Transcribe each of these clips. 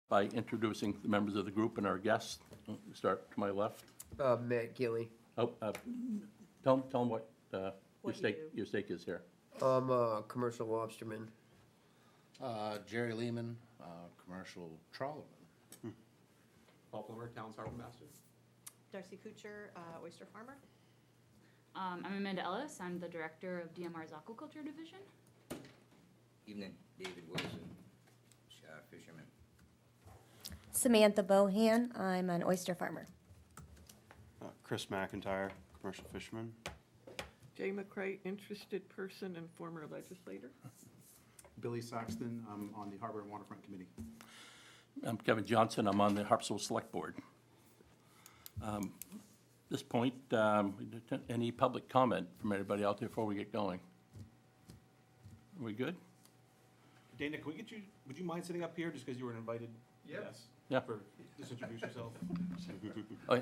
by introducing the members of the group and our guests. Start to my left. Matt Gilly. Oh, tell them what your What stake you do. your stake is here. I'm a commercial lobsterman. Jerry Lehman, commercial trawlerman. Paul Plummer, Town's Harbor Master. Darcy Kuchar, oyster farmer. I'm Amanda Ellis. I'm the director of DMR's Aquaculture Division. Evening, David Wilson, fisherman. Samantha Bohan, I'm an oyster farmer. Chris McIntyre, commercial fisherman. Jay McCray, interested person and former legislator. Billy Saxton, I'm on the Harbor and Waterfront Committee. I'm Kevin Johnson. I'm on the Harpswell Select Board. At this point, any public comment from anybody out there before we get going? Are we good? Dana, can we get you, would you mind sitting up here just because you were an invited guest? Yeah. Just introduce yourself. Oh, yeah.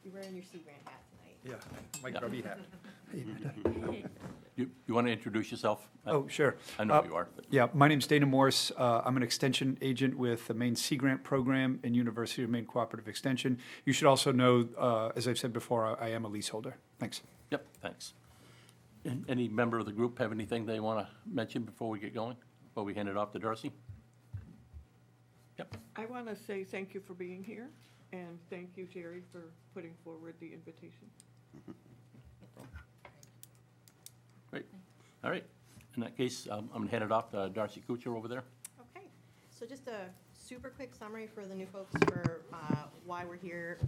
You're wearing your Sea Grant hat tonight. Yeah, Mike Yeah. Grubby hat. You want to introduce yourself? Oh, sure. I know you are. But Yeah, my name's Dana Morse. I'm an extension agent with the Maine Sea Grant Program and University of Maine Cooperative Extension. You should also know, as I've said before, I am a leaseholder. Thanks. Yep, thanks. And any member of the group have anything they want to mention before we get going? Before we hand it off to Darcy? Yep. I want to say thank you for being here, and thank you, Jerry, for putting forward the invitation. Great. All right. In that case, I'm going to hand it off to Darcy Kuchar over there. Okay, so just a super quick summary for the new folks for why we're here.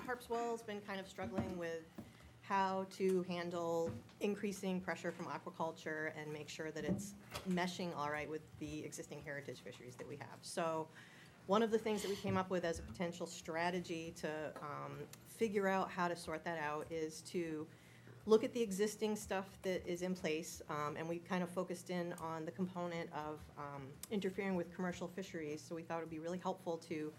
Harpswell's been kind of struggling with how to handle increasing pressure from aquaculture and make sure that it's meshing all right with the existing heritage fisheries that we have. So one of the things that we came up with as a potential strategy to figure out how to sort that out is to look at the existing stuff that is in place, and we kind of focused in on the component of interfering with commercial fisheries. So we thought it would be really helpful to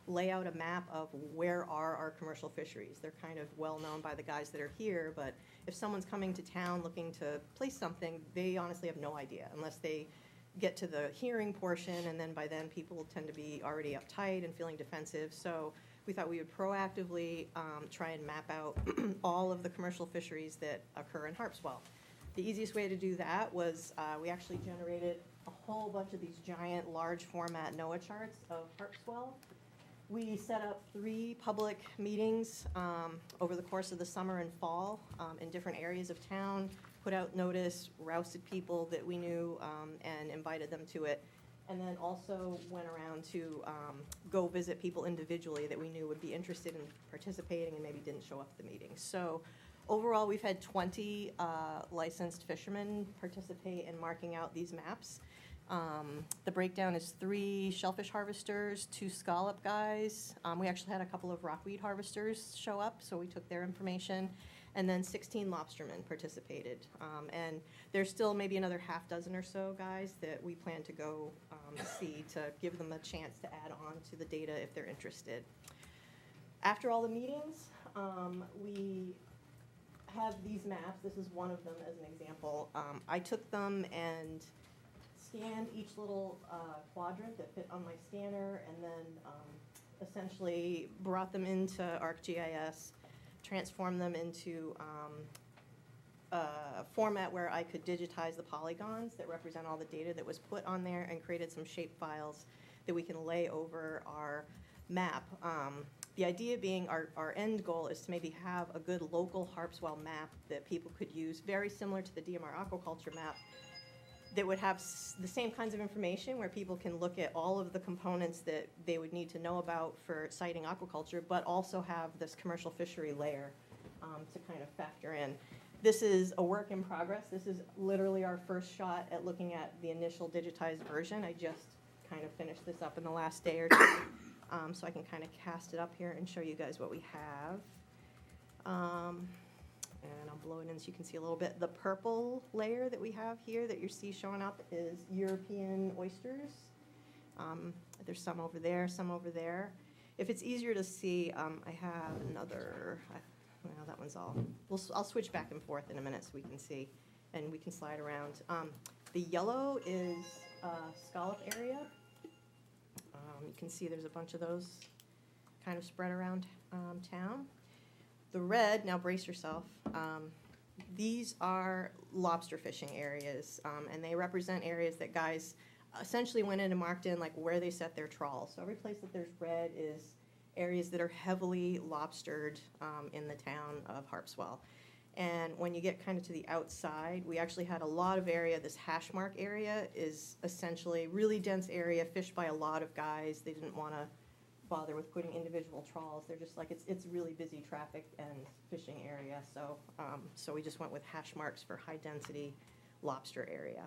lay out a map of where are our commercial fisheries. They're kind of well known by the guys that are here, but if someone's coming to town looking to place something, they honestly have no idea unless they get to the hearing portion, and then by then people tend to be already uptight and feeling defensive. So we thought we would proactively try and map out all of the commercial fisheries that occur in Harpswell. The easiest way to do that was we actually generated a whole bunch of these giant large format NOAA charts of Harpswell. We set up 3 public meetings over the course of the summer and fall in different areas of town, put out notice, rousted people that we knew and invited them to it. And then also went around to go visit people individually that we knew would be interested in participating and maybe didn't show up at the meeting. So overall, we've had 20 licensed fishermen participate in marking out these maps. The breakdown is 3 shellfish harvesters, 2 scallop guys. We actually had a couple of rockweed harvesters show up, so we took their information. And then 16 lobstermen participated. And there's still maybe another half dozen or so guys that we plan to go see to give them a chance to add on to the data if they're interested. After all the meetings, we have these maps. This is one of them as an example. I took them and scanned each little quadrant that fit on my scanner, and then essentially brought them into ArcGIS, transform them into a format where I could digitize the polygons that represent all the data that was put on there, and created some shape files that we can lay over our map. The idea being our end goal is to maybe have a good local Harpswell map that people could use, very similar to the DMR Aquaculture map, that would have the same kinds of information where people can look at all of the components that they would need to know about for siting aquaculture, but also have this commercial fishery layer to kind of factor in. This is a work in progress. This is literally our first shot at looking at the initial digitized version. I just kind of finished this up in the last day or two, so I can kind of cast it up here and show you guys what we have. And I'll blow it in so you can see a little bit. The purple layer that we have here that you see showing up is European oysters. There's some over there, some over there. If it's easier to see, I have another, well, that one's all, I'll switch back and forth in a minute so we can see, and we can slide around. The yellow is scallop area. You can see there's a bunch of those kind of spread around town. The red, now brace yourself, these are lobster fishing areas, and they represent areas that guys essentially went in and marked in like where they set their trawls. So every place that there's red is areas that are heavily lobstered in the town of Harpswell. And when you get kind of to the outside, we actually had a lot of area. This hash mark area is essentially really dense area fished by a lot of guys. They didn't want to bother with putting individual trawls. They're just like, it's really busy traffic and fishing area. So, so we just went with hash marks for high density lobster area.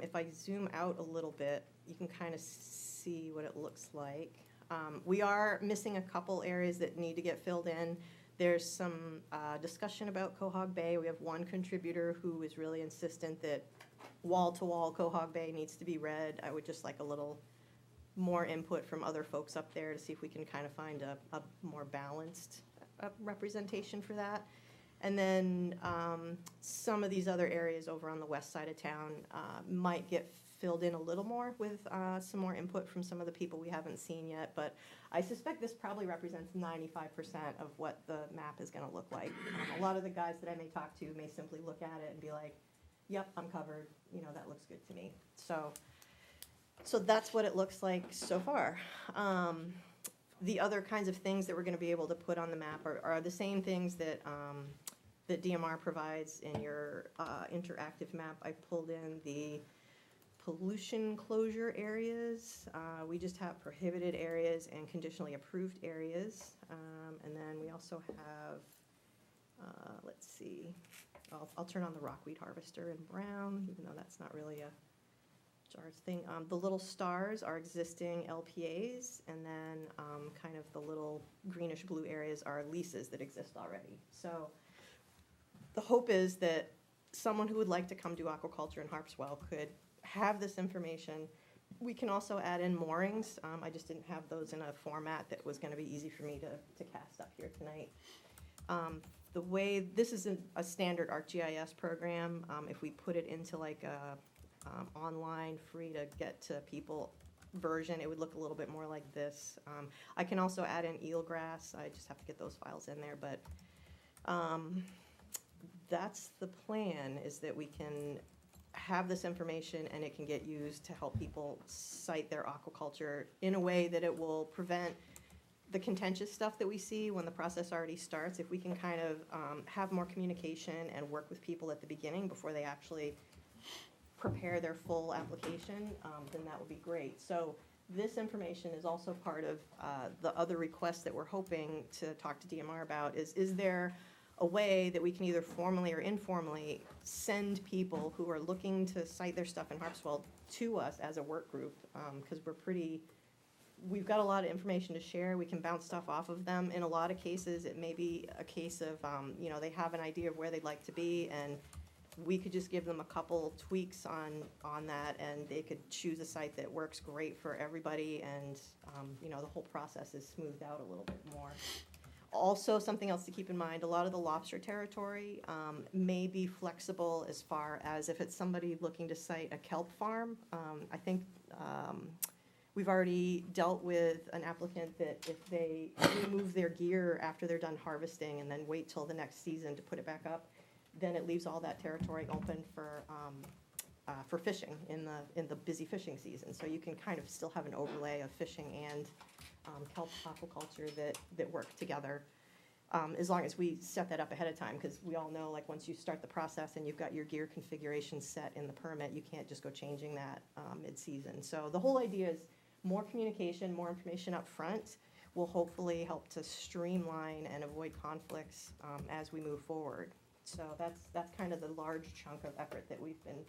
If I zoom out a little bit, you can kind of see what it looks like. We are missing a couple areas that need to get filled in. There's some discussion about Quahog Bay. We have one contributor who is really insistent that wall-to-wall Quahog Bay needs to be red. I would just like a little more input from other folks up there to see if we can kind of find a more balanced representation for that. And then some of these other areas over on the west side of town might get filled in a little more with some more input from some of the people we haven't seen yet, but I suspect this probably represents 95% of what the map is going to look like. A lot of the guys that I may talk to may simply look at it and be like, yep, I'm covered, you know, that looks good to me. So that's what it looks like so far. The other kinds of things that we're going to be able to put on the map are the same things that that DMR provides in your interactive map. I pulled in the pollution closure areas. We just have prohibited areas and conditionally approved areas. And then we also have, let's see, I'll turn on the rockweed harvester in brown, even though that's not really a JARS thing. The little stars are existing LPAs, and then kind of the little greenish blue areas are leases that exist already. So the hope is that someone who would like to come do aquaculture in Harpswell could have this information. We can also add in moorings. I just didn't have those in a format that was going to be easy for me to cast up here tonight. The way this is a standard ArcGIS program, if we put it into like a online, free to get to people version, it would look a little bit more like this. I can also add in eelgrass. I just have to get those files in there, but that's the plan, is that we can have this information and it can get used to help people site their aquaculture in a way that it will prevent the contentious stuff that we see when the process already starts. If we can kind of have more communication and work with people at the beginning before they actually prepare their full application, then that would be great. So this information is also part of the other requests that we're hoping to talk to DMR about. Is there a way that we can either formally or informally send people who are looking to site their stuff in Harpswell to us as a work group? Because we've got a lot of information to share. We can bounce stuff off of them. In a lot of cases, it may be a case of, you know, they have an idea of where they'd like to be, and we could just give them a couple tweaks on that, and they could choose a site that works great for everybody, and you know, the whole process is smoothed out a little bit more. Also, something else to keep in mind, a lot of the lobster territory may be flexible as far as if it's somebody looking to site a kelp farm. I think we've already dealt with an applicant that if they remove their gear after they're done harvesting and then wait till the next season to put it back up, then it leaves all that territory open for fishing in the busy fishing season. So you can kind of still have an overlay of fishing and kelp aquaculture that work together, as long as we set that up ahead of time, because we all know, like, once you start the process and you've got your gear configuration set in the permit, you can't just go changing that mid-season. So the whole idea is more communication, more information up front will hopefully help to streamline and avoid conflicts as we move forward. So that's kind of the large chunk of effort that we've been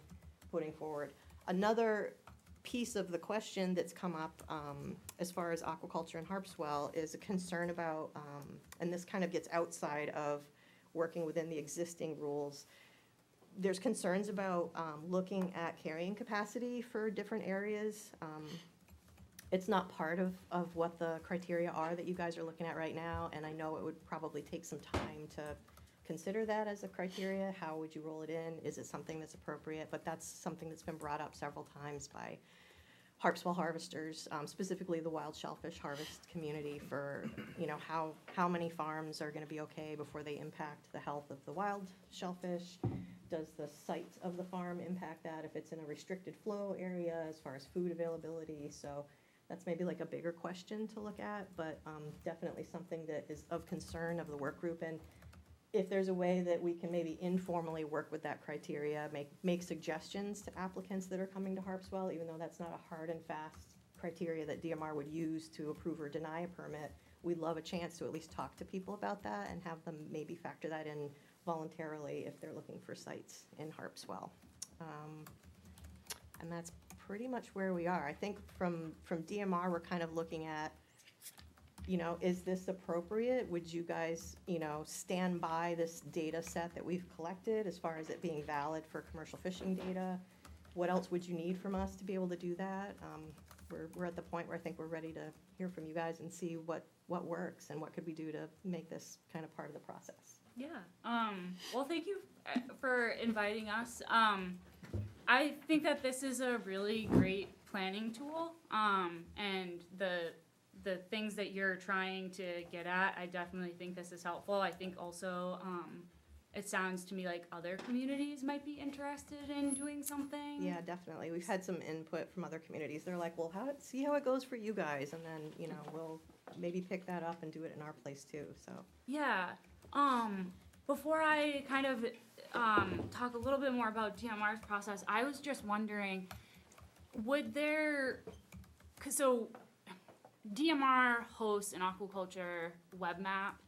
putting forward. Another piece of the question that's come up as far as aquaculture in Harpswell is a concern about, and this kind of gets outside of working within the existing rules, there's concerns about looking at carrying capacity for different areas. It's not part of what the criteria are that you guys are looking at right now, and I know it would probably take some time to consider that as a criteria? How would you roll it in? Is it something that's appropriate? But that's something that's been brought up several times by Harpswell harvesters, specifically the wild shellfish harvest community for, how many farms are gonna be okay before they impact the health of the wild shellfish? Does the site of the farm impact that if it's in a restricted flow area as far as food availability? So that's maybe like a bigger question to look at, but definitely something that is of concern of the work group. And if there's a way that we can maybe informally work with that criteria, make suggestions to applicants that are coming to Harpswell, even though that's not a hard and fast criteria that DMR would use to approve or deny a permit, we'd love a chance to at least talk to people about that and have them maybe factor that in voluntarily if they're looking for sites in Harpswell. And that's pretty much where we are. I think from DMR, we're kind of looking at, is this appropriate? Would you guys, stand by this data set that we've collected as far as it being valid for commercial fishing data? What else would you need from us to be able to do that? We're at the point where I think we're ready to hear from you guys and see what works and what could we do to make this kind of part of the process. Yeah. Well, thank you for inviting us. I think that this is a really great planning tool, and the things that you're trying to get at, I definitely think this is helpful. I think also it sounds to me like other communities might be interested in doing something. Yeah, definitely. We've had some input from other communities. They're like, well, see how it goes for you guys, and then, we'll maybe pick that up and do it in our place too, so. Yeah. Before I kind of talk a little bit more about DMR's process, I was just wondering, so DMR hosts an aquaculture web map,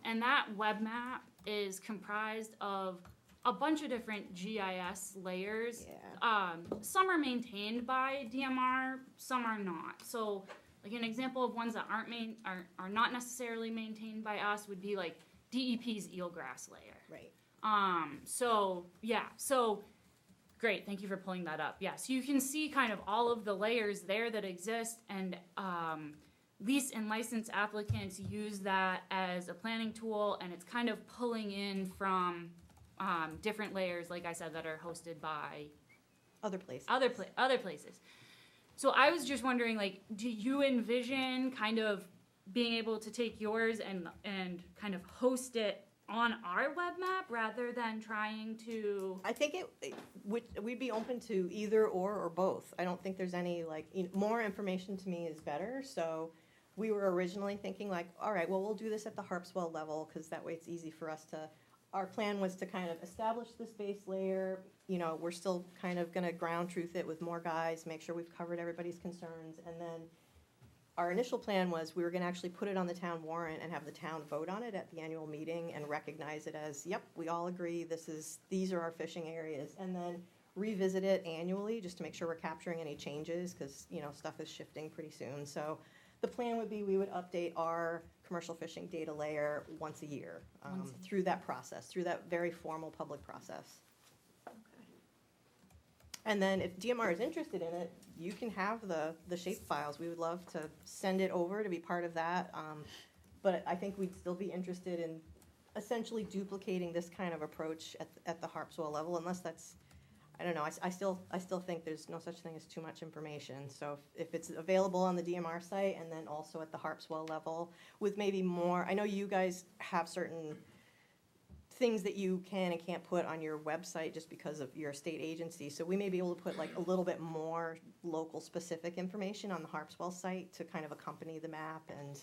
and that web map is comprised of a bunch of different GIS layers. Yeah. Some are maintained by DMR, some are not. So, like an example of ones that are not necessarily maintained by us would be like DEP's eelgrass layer. Right. So great, thank you for pulling that up. Yeah, so you can see kind of all of the layers there that exist, and lease and license applicants use that as a planning tool, and it's kind of pulling in from different layers, like I said, that are hosted by Other places. other places. So I was just wondering, like, do you envision kind of being able to take yours and kind of host it on our web map rather than trying to? I think we'd be open to either or both. I don't think there's any, more information to me is better. So we were originally thinking all right, well, we'll do this at the Harpswell level because that way it's easy for us to, our plan was to kind of establish this base layer. We're still kind of going to ground truth it with more guys, make sure we've covered everybody's concerns. And then our initial plan was we were going to actually put it on the town warrant and have the town vote on it at the annual meeting and recognize it as, yep, we all agree these are our fishing areas. And then revisit it annually just to make sure we're capturing any changes because, stuff is shifting pretty soon. So the plan would be we would update our commercial fishing data layer once a year through that process, through that very formal public process. And then if DMR is interested in it, you can have the shape files. We would love to send it over to be part of that. But I think we'd still be interested in essentially duplicating this kind of approach at the Harpswell level, unless that's, I don't know, I still think there's no such thing as too much information. So if it's available on the DMR site and then also at the Harpswell level with maybe more, I know you guys have certain things that you can and can't put on your website just because of your state agency. So we may be able to put a little bit more local specific information on the Harpswell site to kind of accompany the map. And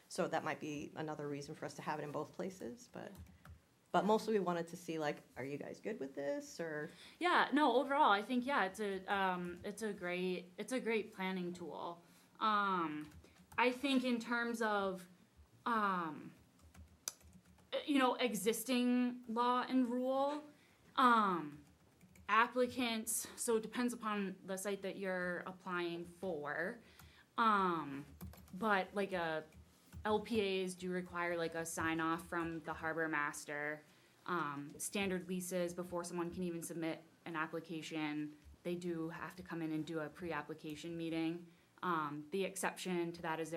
so that might be another reason for us to have it in both places. But mostly we wanted to see are you guys good with this or? Yeah, no, overall I think, yeah, it's a great planning tool. I think in terms of, existing law and rule, applicants, so it depends upon the site that you're applying for, but LPAs do require a sign off from the harbor master. Standard leases, before someone can even submit an application, they do have to come in and do a pre-application meeting. The exception to that is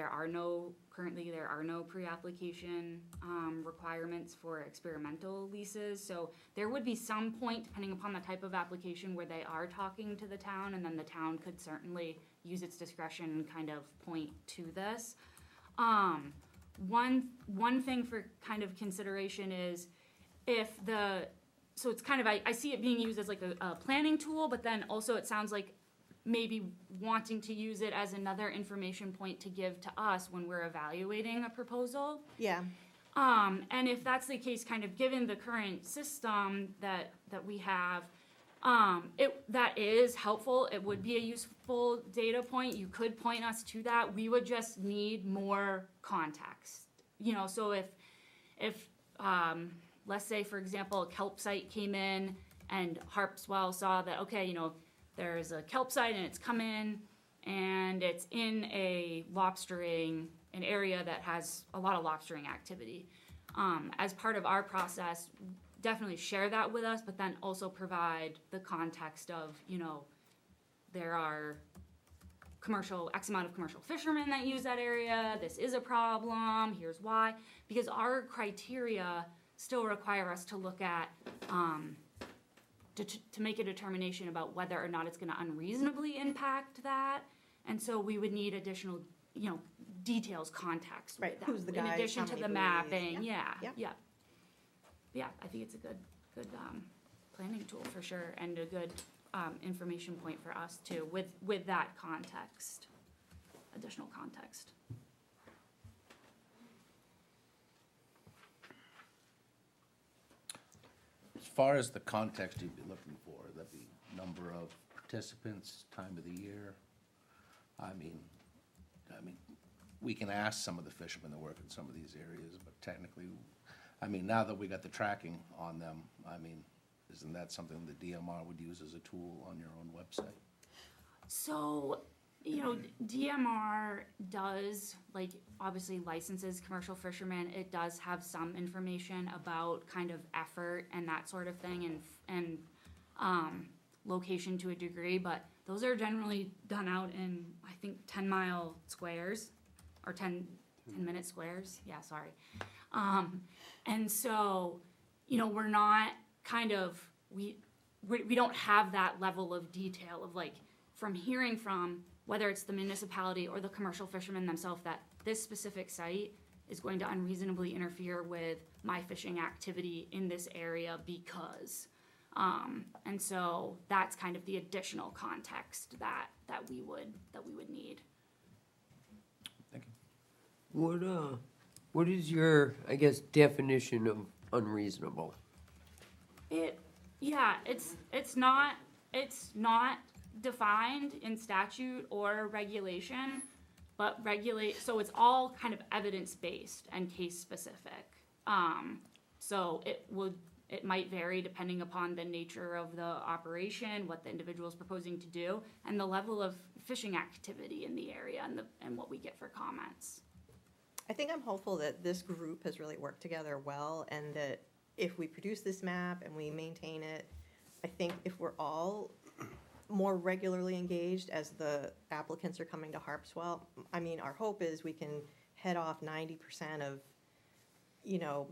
currently there are no pre-application requirements for experimental leases. So there would be some point, depending upon the type of application, where they are talking to the town, and then the town could certainly use its discretion and kind of point to this. One thing for kind of consideration is so it's kind of, I see it being used as like a planning tool, but then also it sounds like maybe wanting to use it as another information point to give to us when we're evaluating a proposal. Yeah, And if that's the case, kind of given the current system that we have, that is helpful. It would be a useful data point. You could point us to that. We would just need more context. So if let's say, for example, a kelp site came in and Harpswell saw that, okay, there's a kelp site and it's come in and it's in an area that has a lot of lobstering activity. As part of our process, definitely share that with us, but then also provide the context of, there are X amount of commercial fishermen that use that area, this is a problem, here's why. Because our criteria still require us to look at, to make a determination about whether or not it's gonna unreasonably impact that. And so we would need additional, details, context. with Right, that, who's the in guys, addition how to many the breeds, mapping, yeah, yeah, I think it's a good planning tool for sure, and a good information point for us too, with that context, additional context. As far as the context you'd be looking for, that'd be number of participants, time of the year. I mean, we can ask some of the fishermen that work in some of these areas, but technically, now that we got the tracking on them, isn't that something the DMR would use as a tool on your own website? So, DMR does, obviously licenses commercial fishermen. It does have some information about kind of effort and that sort of thing, and location to a degree, but those are generally done out in, I think, 10-mile squares, or 10-minute squares, yeah, sorry. And so, we're not we don't have that level of detail of from hearing from, whether it's the municipality or the commercial fishermen themselves, that this specific site is going to unreasonably interfere with my fishing activity in this area because. And so that's kind of the additional context that we would need. Thank you. What is your, definition of unreasonable? It's not defined in statute or regulation, but so it's all kind of evidence-based and case-specific. So it might vary depending upon the nature of the operation, what the individual is proposing to do, and the level of fishing activity in the area and what we get for comments. I think I'm hopeful that this group has really worked together well, and that if we produce this map and we maintain it, I think if we're all more regularly engaged as the applicants are coming to Harpswell, our hope is we can head off 90% of,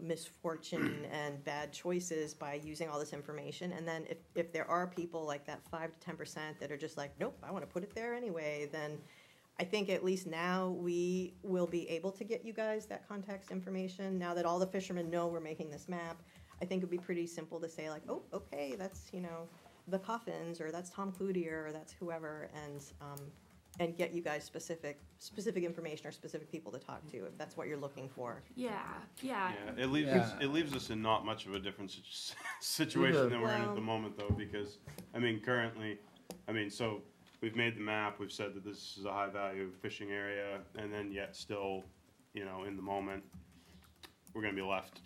misfortune and bad choices by using all this information. And then if there are people like that 5 to 10% that are just like, nope, I want to put it there anyway, then I think at least now we will be able to get you guys that context information. Now that all the fishermen know we're making this map, I think it'd be pretty simple to say oh, okay, that's, the Coffins, or that's Tom Cloutier, or that's whoever, and get you guys specific information or specific people to talk to, if that's what you're looking for. Yeah. It leaves us in not much of a different situation than we're in at the moment, though, because, currently, so we've made the map, we've said that this is a high-value fishing area, and then yet still, in the moment, we're gonna be left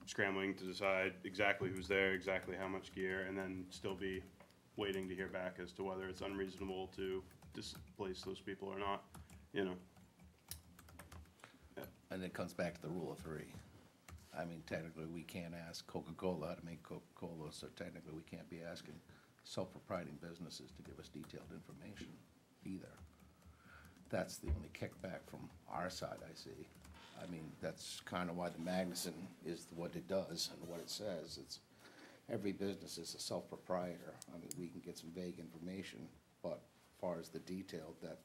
scrambling to decide exactly who's there, exactly how much gear, and then still be waiting to hear back as to whether it's unreasonable to displace those people or not, And it comes back to the rule of three. Technically, we can't ask Coca-Cola to make Coca-Cola, so technically we can't be asking self-propriety businesses to give us detailed information either. That's the only kickback from our side I see. I mean, that's kind of why the Magnuson is what it does and what it says. It's, every business is a self-proprietor. I mean, we can get some vague information, but as far as the detail, that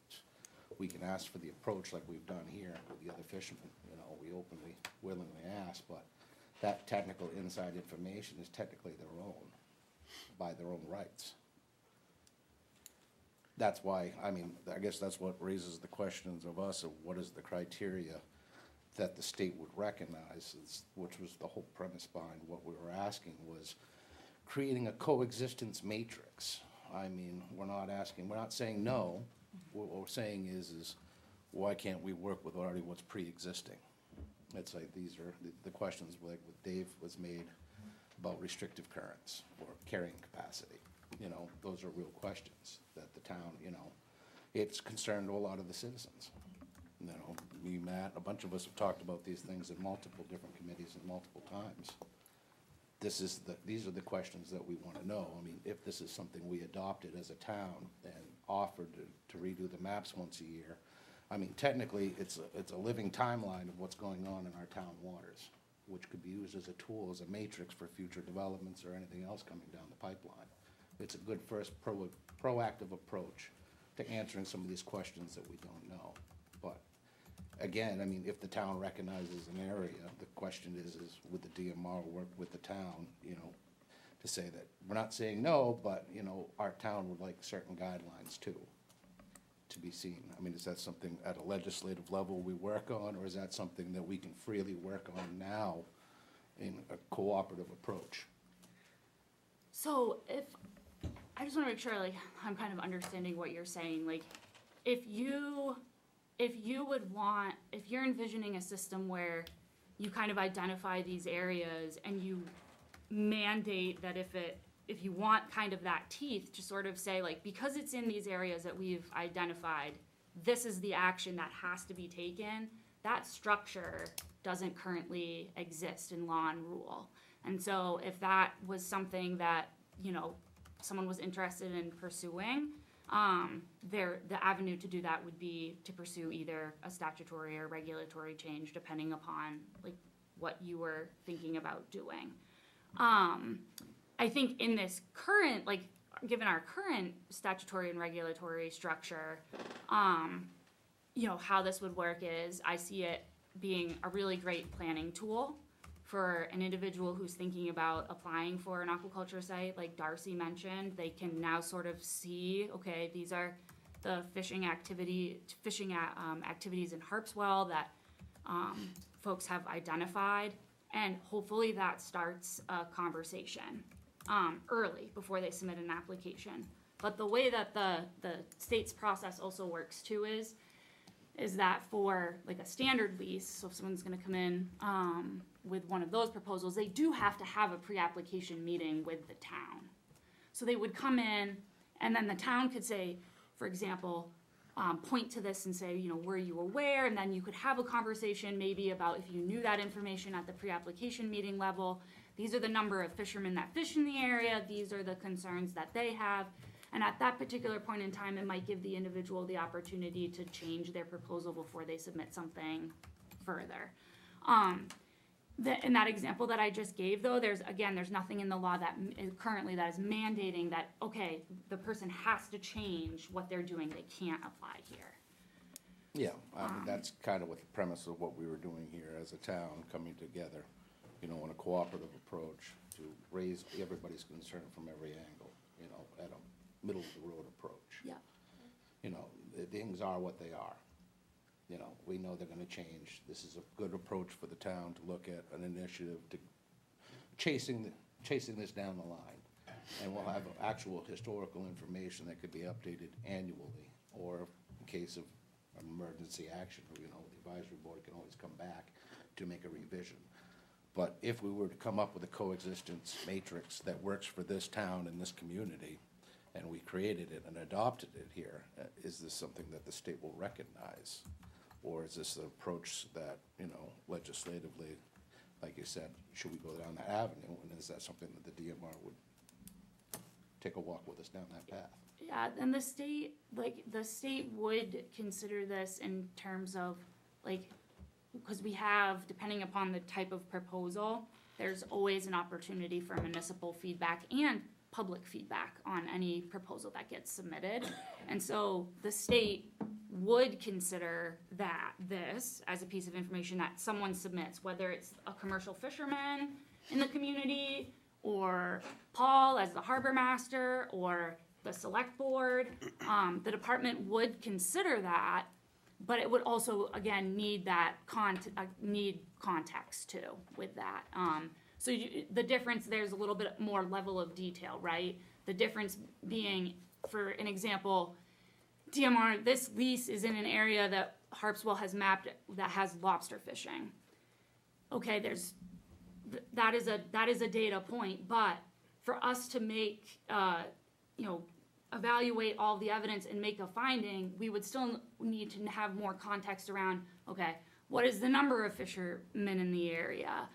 we can ask for the approach like we've done here with the other fishermen. You know, we openly, willingly ask, but that technical inside information is technically their own, by their own rights. That's why, I mean, I guess that's what raises the questions of us of what is the criteria that the state would recognize, which was the whole premise behind what we were asking, was creating a coexistence matrix. I mean, we're not saying no. What we're saying is why can't we work with already what's pre-existing? It's like, these are the questions like what Dave was made about restrictive currents or carrying capacity. You know, those are real questions that the town, you know, it's concerned to a lot of the citizens. You know, me, Matt, a bunch of us have talked about these things in multiple different committees and multiple times. These are the questions that we want to know. I mean, if this is something we adopted as a town and offered to redo the maps once a year, I mean, technically, it's a living timeline of what's going on in our town waters, which could be used as a tool, as a matrix for future developments or anything else coming down the pipeline. It's a good first proactive approach to answering some of these questions that we don't know. But again, I mean, if the town recognizes an area, the question is would the DMR work with the town, you know, to say that we're not saying no, but, you know, our town would like certain guidelines too, to be seen. I mean, is that something at a legislative level we work on, or is that something that we can freely work on now in a cooperative approach? So I just want to make sure, like, I'm kind of understanding what you're saying. Like, if you're envisioning a system where you kind of identify these areas and you mandate that if you want kind of that teeth to sort of say, like, because it's in these areas that we've identified, this is the action that has to be taken, that structure doesn't currently exist in law and rule. And so if that was something that, you know, someone was interested in pursuing, the avenue to do that would be to pursue either a statutory or regulatory change, depending upon like what you were thinking about doing. I think in this current, like, given our current statutory and regulatory structure, you know, how this would work is I see it being a really great planning tool for an individual who's thinking about applying for an aquaculture site. Like Darcy mentioned, they can now sort of see, okay, these are the activities in Harpswell that folks have identified, and hopefully that starts a conversation early before they submit an application. But the way that the state's process also works too is that for like a standard lease, so if someone's gonna come in with one of those proposals, they do have to have a pre-application meeting with the town. So they would come in, and then the town could say, for example, point to this and say, you know, were you aware? And then you could have a conversation maybe about if you knew that information at the pre-application meeting level. These are the number of fishermen that fish in the area. These are the concerns that they have. And at that particular point in time, it might give the individual the opportunity to change their proposal before they submit something further. In that example that I just gave, though, there's nothing in the law that is currently that is mandating that, okay, the person has to change what they're doing. They can't apply here. Yeah, I mean, that's kind of what the premise of what we were doing here as a town, coming together, you know, in a cooperative approach to raise everybody's concern from every angle, you know, at a middle-of-the-road approach. Yeah. You know, things are what they are. You know, we know they're gonna change. This is a good approach for the town to look at an initiative to chasing this down the line. And we'll have actual historical information that could be updated annually, or in case of emergency action, you know, the advisory board can always come back to make a revision. But if we were to come up with a coexistence matrix that works for this town and this community, and we created it and adopted it here, is this something that the state will recognize? Or is this an approach that, you know, legislatively, like you said, should we go down that avenue? And is that something that the DMR would take a walk with us down that path. Yeah, and the state would consider this in terms of, like, because we have, depending upon the type of proposal, there's always an opportunity for municipal feedback and public feedback on any proposal that gets submitted. And so the state would consider this as a piece of information that someone submits, whether it's a commercial fisherman in the community, or Paul as the harbor master, or the select board. The department would consider that, but it would also, again, need context too with that. So the difference, there's a little bit more level of detail, right? The difference being, for an example, DMR, this lease is in an area that Harpswell has mapped that has lobster fishing. Okay, that is a data point, but for us to make, evaluate all the evidence and make a finding, we would still need to have more context around, okay, what is the number of fishermen in the area?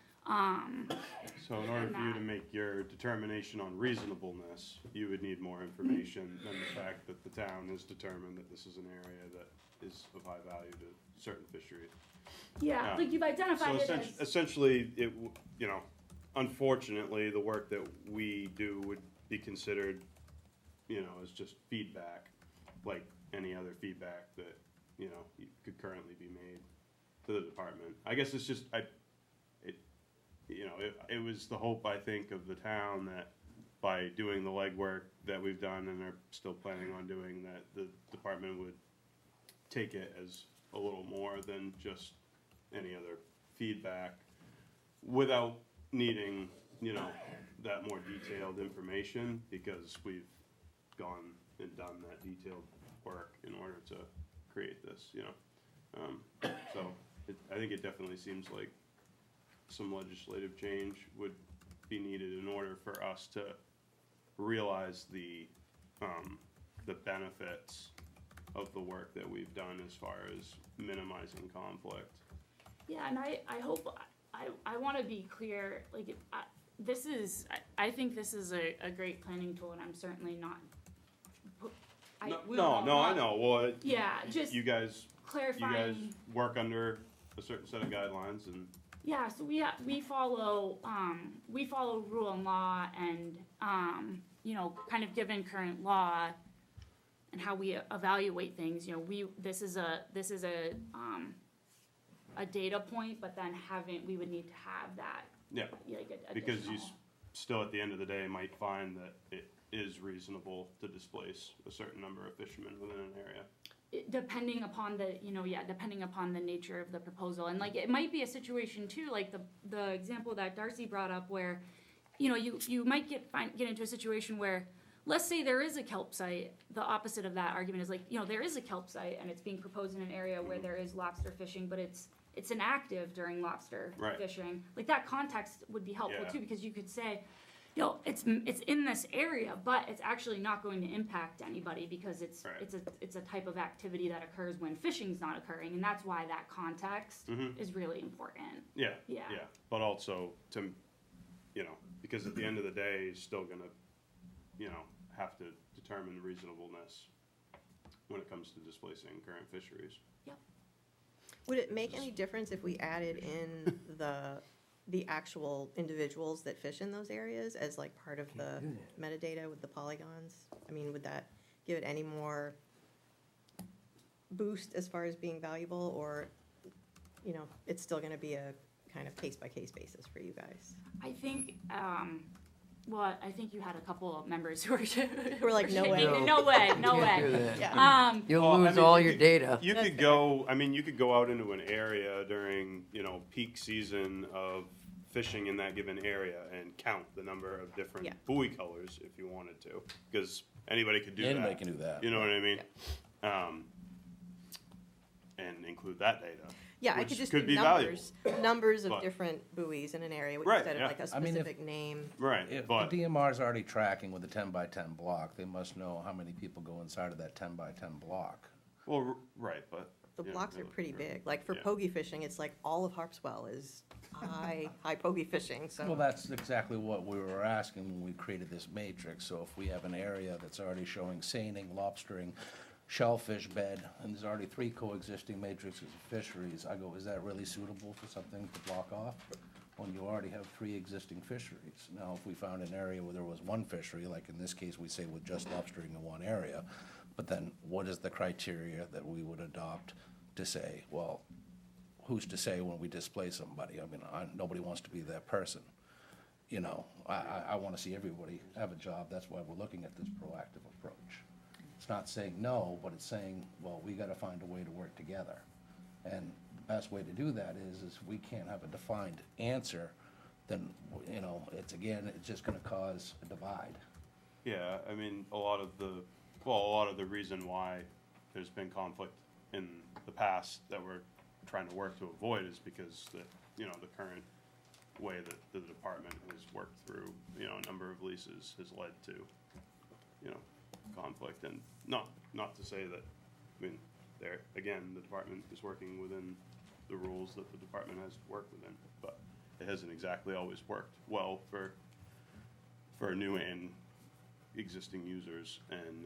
So in order for you to make your determination on reasonableness, you would need more information than the fact that the town has determined that this is an area that is of high value to certain fisheries. Yeah, like you've identified So it as. essentially, unfortunately, the work that we do would be considered, as just feedback, like any other feedback that, could currently be made to the department. I guess it's just, it was the hope, I think, of the town that by doing the legwork that we've done and are still planning on doing, that the department would take it as a little more than just any other feedback without needing, that more detailed information, because we've gone and done that detailed work in order to create this, So I think it definitely seems like some legislative change would be needed in order for us to realize the benefits of the work that we've done as far as minimizing conflict. Yeah, and I hope, I want to be clear, like, I think this is a great planning tool, and I'm certainly not. I know, well, Yeah, just you guys clarifying. work under a certain set of guidelines, and Yeah, so we follow rule and law, and kind of given current law and how we evaluate things. This is a data point, but then we would need to have that. yeah, Like because you still at the end of the day might find that it is reasonable to displace a certain number of fishermen within an area. Depending upon the nature of the proposal, and like it might be a situation too, like the example that Darcy brought up, where you might get into a situation where, let's say there is a kelp site. The opposite of that argument is like, there is a kelp site and it's being proposed in an area where there is lobster fishing, but it's inactive during lobster fishing. Like that context would be helpful too, because you could say, it's in this area, but it's actually not going to impact anybody, because it's a type of activity that occurs when fishing's not occurring, and that's why that context is really important. Yeah. Yeah. But also to, because at the end of the day, you're still gonna, have to determine reasonableness when it comes to displacing current fisheries. Yep. Would it make any difference if we added in the actual individuals that fish in those areas as like part of the metadata with the polygons? I mean, would that give it any more boost as far as being valuable, or, it's still gonna be a kind of case-by-case basis for you guys? I think, I think you had a couple of members who were like, no way. No way. Can't do that. Yeah. You'll lose all your data. You could go out into an area during, peak season of fishing in that given area and count the number of different buoy colors if you wanted to, because anybody could do that. Anybody can do that. You know what I mean? And include that data. Yeah, I which could just could do be numbers of But- different buoys in an area Right, instead of yeah. like a I mean, if- specific name. Right, If but the DMR's already tracking with a 10x10 block, they must know how many people go inside of that 10x10 block. well, right, but the Yeah, blocks yeah, are pretty yeah. big. Like for Yeah. pogie fishing, it's like all of Harpswell is high pogie fishing, so. Well, that's exactly what we were asking when we created this matrix. So if we have an area that's already showing seining, lobstering, shellfish bed, and there's already 3 coexisting matrices of fisheries, I go, is that really suitable for something to block off? When you already have 3 existing fisheries. Now, if we found an area where there was 1 fishery, like in this case, we say with just lobstering in 1 area, but then what is the criteria that we would adopt to say, well, who's to say when we displace somebody? I mean, nobody wants to be that person. You know, I want to see everybody have a job. That's why we're looking at this proactive approach. It's not saying no, but it's saying, well, we got to find a way to work together. And the best way to do that is we can't have a defined answer, then, you know, it's just going to cause a divide. Yeah, I mean, a lot of the reason why there's been conflict in the past that we're trying to work to avoid is because the current way that the department has worked through, a number of leases has led to, conflict. And not to say that, I mean, the department is working within the rules that the department has worked within, but it hasn't exactly always worked well for new and existing users, and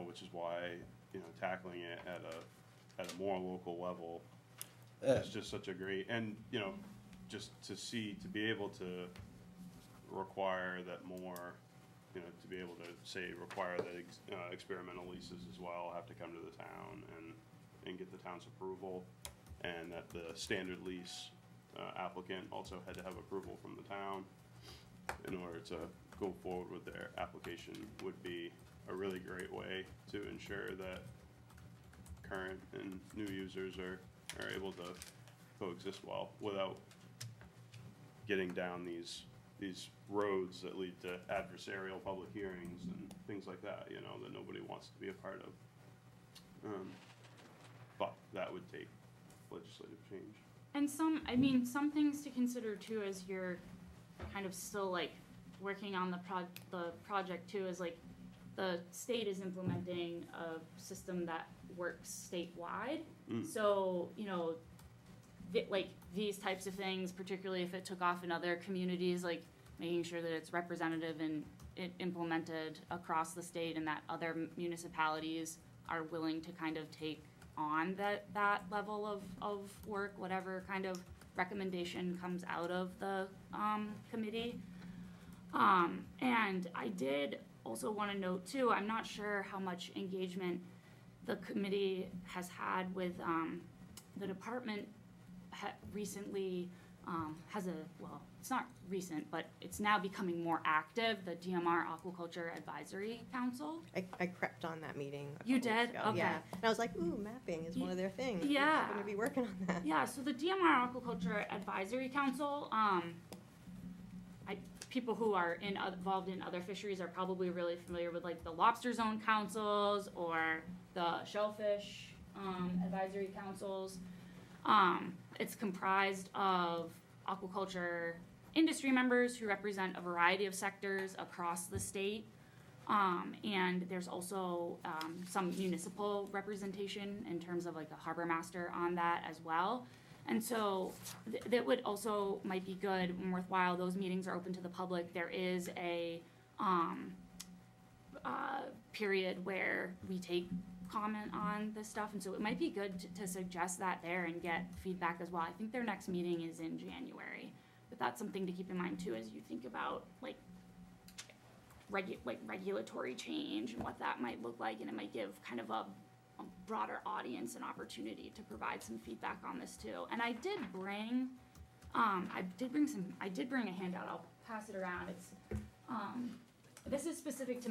which is why tackling it at a more local level is just such a great, and just to be able to require that more, to be able to require that experimental leases as well have to come to the town and get the town's approval, and that the standard lease applicant also had to have approval from the town in order to go forward with their application, would be a really great way to ensure that current and new users are able to coexist well without getting down these roads that lead to adversarial public hearings and things like that, that nobody wants to be a part of. But that would take legislative change. And some things to consider too, as you're kind of still like working on the project too, is like the state is implementing a system that works statewide. So, like these types of things, particularly if it took off in other communities, like making sure that it's representative and implemented across the state, and that other municipalities are willing to kind of take on that level of work, whatever kind of recommendation comes out of the committee. And I did also want to note too, I'm not sure how much engagement the committee has had with the department. Recently it's not recent, but it's now becoming more active, the DMR Aquaculture Advisory Council. I crept on that meeting. You did? Ago. Okay. Yeah. And I was like, ooh, mapping is one of their things. Yeah. I'm going to be working on that. Yeah, so the DMR Aquaculture Advisory Council, people who are involved in other fisheries are probably really familiar with like the lobster zone councils or the shellfish advisory councils. It's comprised of aquaculture industry members who represent a variety of sectors across the state. And there's also some municipal representation in terms of like a harbor master on that as well. And so that would also might be good and worthwhile. Those meetings are open to the public. There is a period where we take comment on this stuff, and so it might be good to suggest that there and get feedback as well. I think their next meeting is in January, but that's something to keep in mind too as you think about like regulatory change and what that might look like, and it might give kind of a broader audience an opportunity to provide some feedback on this too. And I did bring a handout. I'll pass it around. It's this is specific to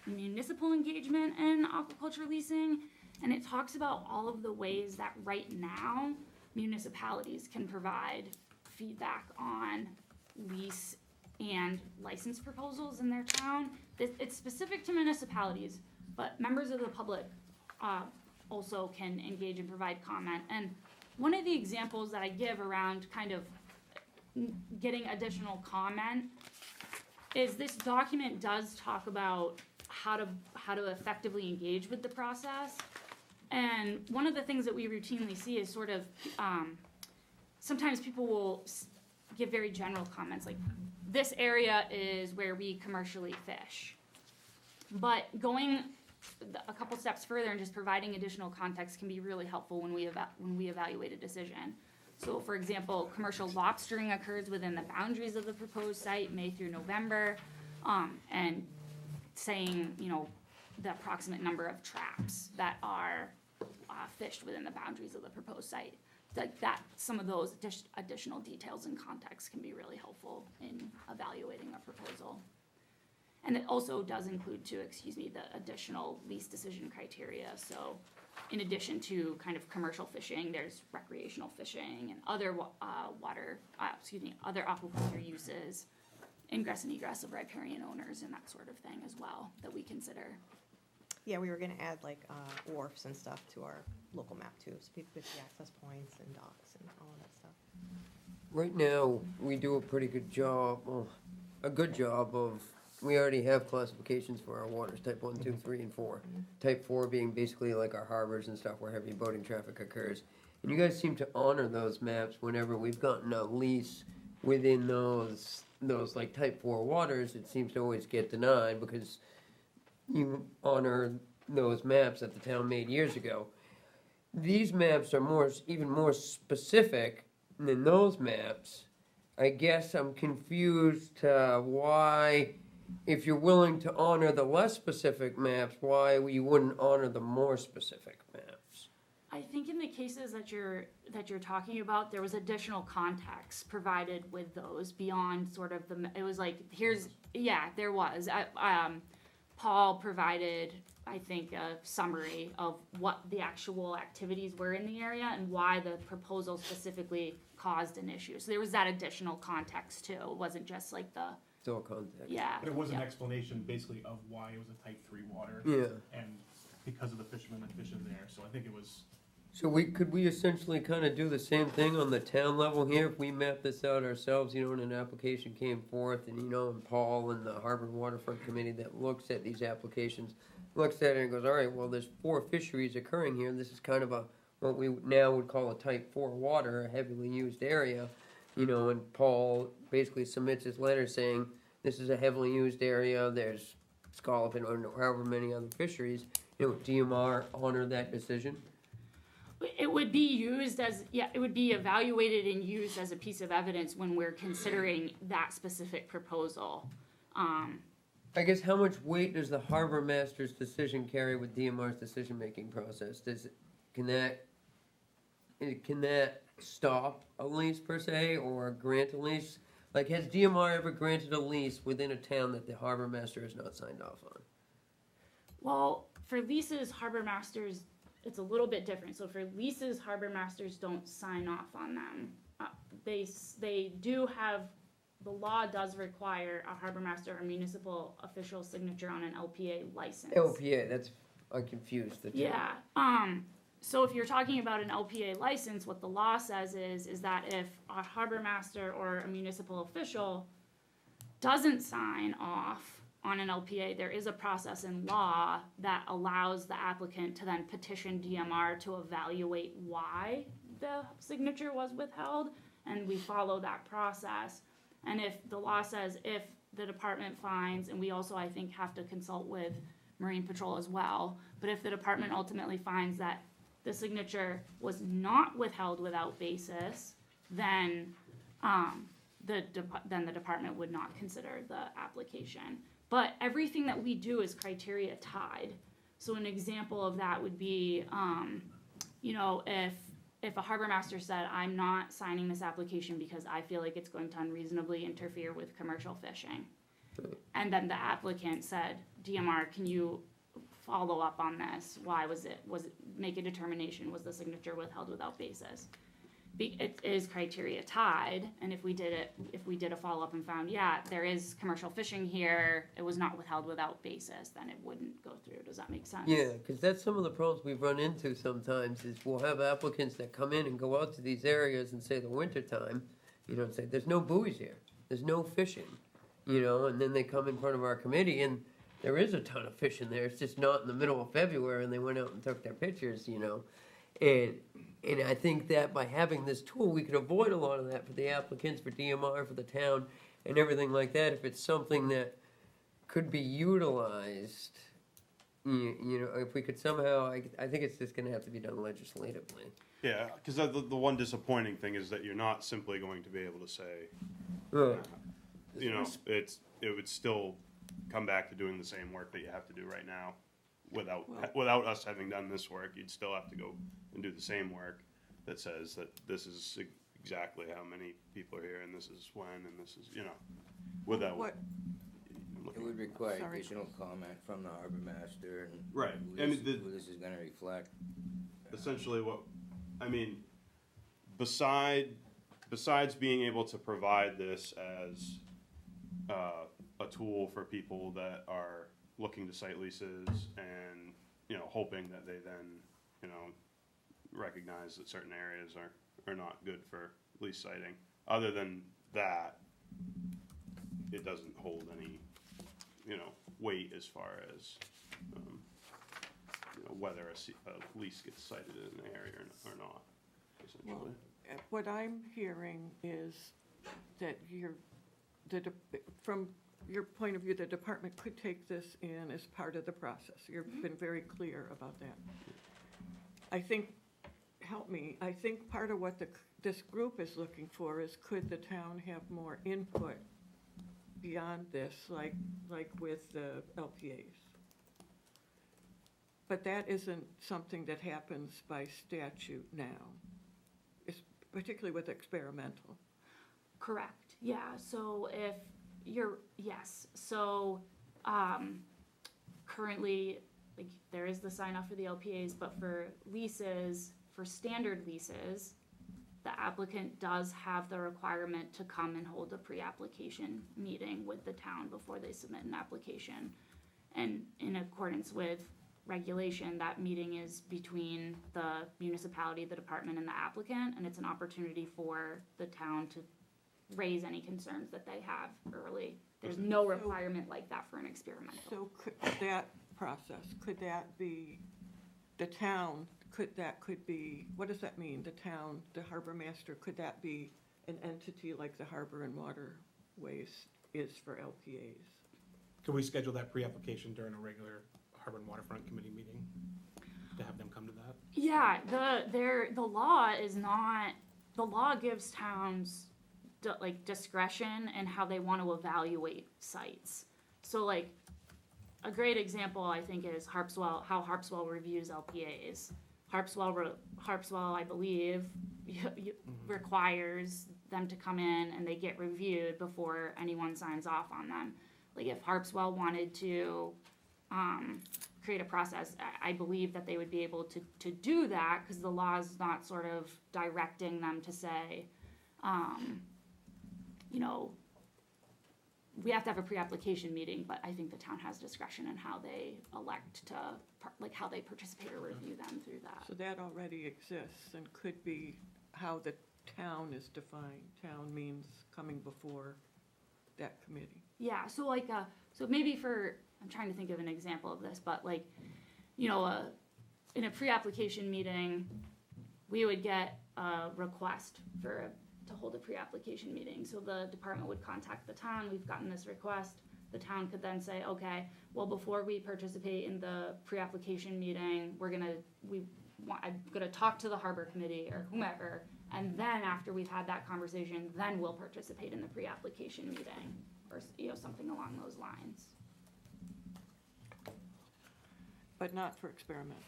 municipal engagement in aquaculture leasing, and it talks about all of the ways that right now municipalities can provide feedback on lease and license proposals in their town. It's specific to municipalities, but members of the public also can engage and provide comment. And one of the examples that I give around kind of getting additional comment is this document does talk about how to effectively engage with the process, And one of the things that we routinely see is sort of, sometimes people will give very general comments, like, this area is where we commercially fish. But going a couple steps further and just providing additional context can be really helpful when we evaluate a decision. So, for example, commercial lobstering occurs within the boundaries of the proposed site, May through November, and saying, you know, the approximate number of traps that are fished within the boundaries of the proposed site. Like that, some of those additional details and context can be really helpful in evaluating a proposal. And it also does include too, the additional lease decision criteria. So in addition to kind of commercial fishing, there's recreational fishing and other other aquaculture uses, ingress and egress of riparian owners and that sort of thing as well that we consider. Yeah, we were gonna add like wharfs and stuff to our local map too, so people could see access points and docks and all of that stuff. Right now, we do a pretty good job, we already have classifications for our waters, type 1, 2, 3, and 4. Type 4 being basically like our harbors and stuff where heavy boating traffic occurs. And you guys seem to honor those maps whenever we've gotten a lease within those like type 4 waters. It seems to always get denied because you honor those maps that the town made years ago. These maps are even more specific than those maps. I guess I'm confused why, if you're willing to honor the less specific maps, why you wouldn't honor the more specific maps. I think in the cases that you're talking about, there was additional context provided with those beyond sort of it was like, there was. Paul provided, I think, a summary of what the actual activities were in the area and why the proposal specifically caused an issue. So there was that additional context too. It wasn't just like the... It's all context. Yeah. But it was an explanation basically of why it was a type 3 water. Yeah. And because of the fishermen that fish in there, so I think it was. So could we essentially kind of do the same thing on the town level here? If we map this out ourselves, and an application came forth and, and Paul and the Harbor Waterfront Committee that looks at these applications, looks at it and goes, all right, well, there's 4 fisheries occurring here. This is kind of what we now would call a type 4 water, a heavily used area, and Paul basically submits his letter saying, this is a heavily used area, there's scalloping or however many other fisheries. DMR honor that decision? It would be used it would be evaluated and used as a piece of evidence when we're considering that specific proposal. I guess how much weight does the harbor master's decision carry with DMR's decision-making process? Can that stop a lease per se, or grant a lease? Like, has DMR ever granted a lease within a town that the harbor master has not signed off on? Well, for leases, harbor masters, it's a little bit different. So for leases, harbor masters don't sign off on them. They do have, the law does require a harbor master or municipal official signature on an LPA license. LPA, I'm confused. Yeah. So if you're talking about an LPA license, what the law says is that if a harbor master or a municipal official doesn't sign off on an LPA, there is a process in law that allows the applicant to then petition DMR to evaluate why the signature was withheld, and we follow that process. And if the law says if the department finds, and we also, I think, have to consult with Marine Patrol as well, but if the department ultimately finds that the signature was not withheld without basis, then the department would not consider the application. But everything that we do is criteria tied. So an example of that would be, if a harbor master said, I'm not signing this application because I feel like it's going to unreasonably interfere with commercial fishing. And then the applicant said, DMR, can you follow up on this? Why was it make a determination, was the signature withheld without basis? It is criteria tied, and if we did a follow-up and found, there is commercial fishing here, it was not withheld without basis, then it wouldn't go through. Does that make sense? Yeah, because that's some of the problems we've run into sometimes, is we'll have applicants that come in and go out to these areas and say the wintertime, and say, there's no buoys here, there's no fishing, and then they come in front of our committee, and there is a ton of fish in there. It's just not in the middle of February, and they went out and took their pictures, you know. And I think that by having this tool, we could avoid a lot of that for the applicants, for DMR, for the town, and everything like that. If it's something that could be utilized, you know, if we could somehow, I think it's just going to have to be done legislatively. Yeah, because the one disappointing thing is that you're not simply going to be able to say, you know, it would still come back to doing the same work that you have to do right now. Without us having done this work, you'd still have to go and do the same work that says that this is exactly how many people are here and this is when and this is, you know, without. What, It would require Sorry. additional comment from the harbor master and Right. who I mean, who this is gonna reflect. essentially what, I mean, besides being able to provide this as a tool for people that are looking to site leases and, you know, hoping that they then, you know, recognize that certain areas are not good for lease siting. Other than that, it doesn't hold any, you know, weight as far as, you know, whether a lease gets cited in an area or not, essentially. what I'm hearing is that from your point of view, the department could take this in as part of the process. You've been very clear about that. I think, help me, I think part of what this group is looking for is could the town have more input beyond this, like with the LPAs? But that isn't something that happens by statute now, it's particularly with experimental. Correct, yeah, so if yes, so, currently, like, there is the sign off for the LPAs, but for leases, for standard leases, the applicant does have the requirement to come and hold a pre-application meeting with the town before they submit an application. And in accordance with regulation, that meeting is between the municipality, the department, and the applicant, and it's an opportunity for the town to raise any concerns that they have early. There's no requirement like that for an experimental. So could that process, could that be the town, could be, what does that mean? The town, the harbor master, could that be an entity like the Harbor and Waterways is for LPAs? Could we schedule that pre-application during a regular Harbor and Waterfront Committee meeting to have them come to that? Yeah, the law gives towns discretion in how they want to evaluate sites. So like, a great example I think is Harpswell, how Harpswell reviews LPAs. Harpswell, I believe, requires them to come in and they get reviewed before anyone signs off on them. Like if Harpswell wanted to create a process, I believe that they would be able to do that because the law is not sort of directing them to say, you know, we have to have a pre-application meeting, but I think the town has discretion in how they elect to, how they participate or review them through that. So that already exists and could be how the town is defined. Town means coming before that committee. Yeah, so so maybe I'm trying to think of an example of this, but like, you know, in a pre-application meeting, we would get a request to hold a pre-application meeting. So the department would contact the town, we've gotten this request. The town could then say, okay, well, before we participate in the pre-application meeting, I'm gonna talk to the harbor committee or whomever, and then after we've had that conversation, then we'll participate in the pre-application meeting, or, you know, something along those lines. But not for experimental.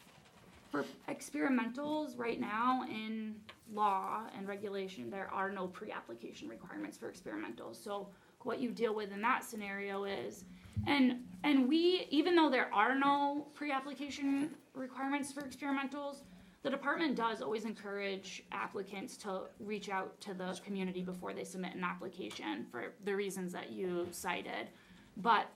For experimentals, right now in law and regulation, there are no pre-application requirements for experimentals. So what you deal with in that scenario is, and we, even though there are no pre-application requirements for experimentals, the department does always encourage applicants to reach out to the community before they submit an application for the reasons that you cited. But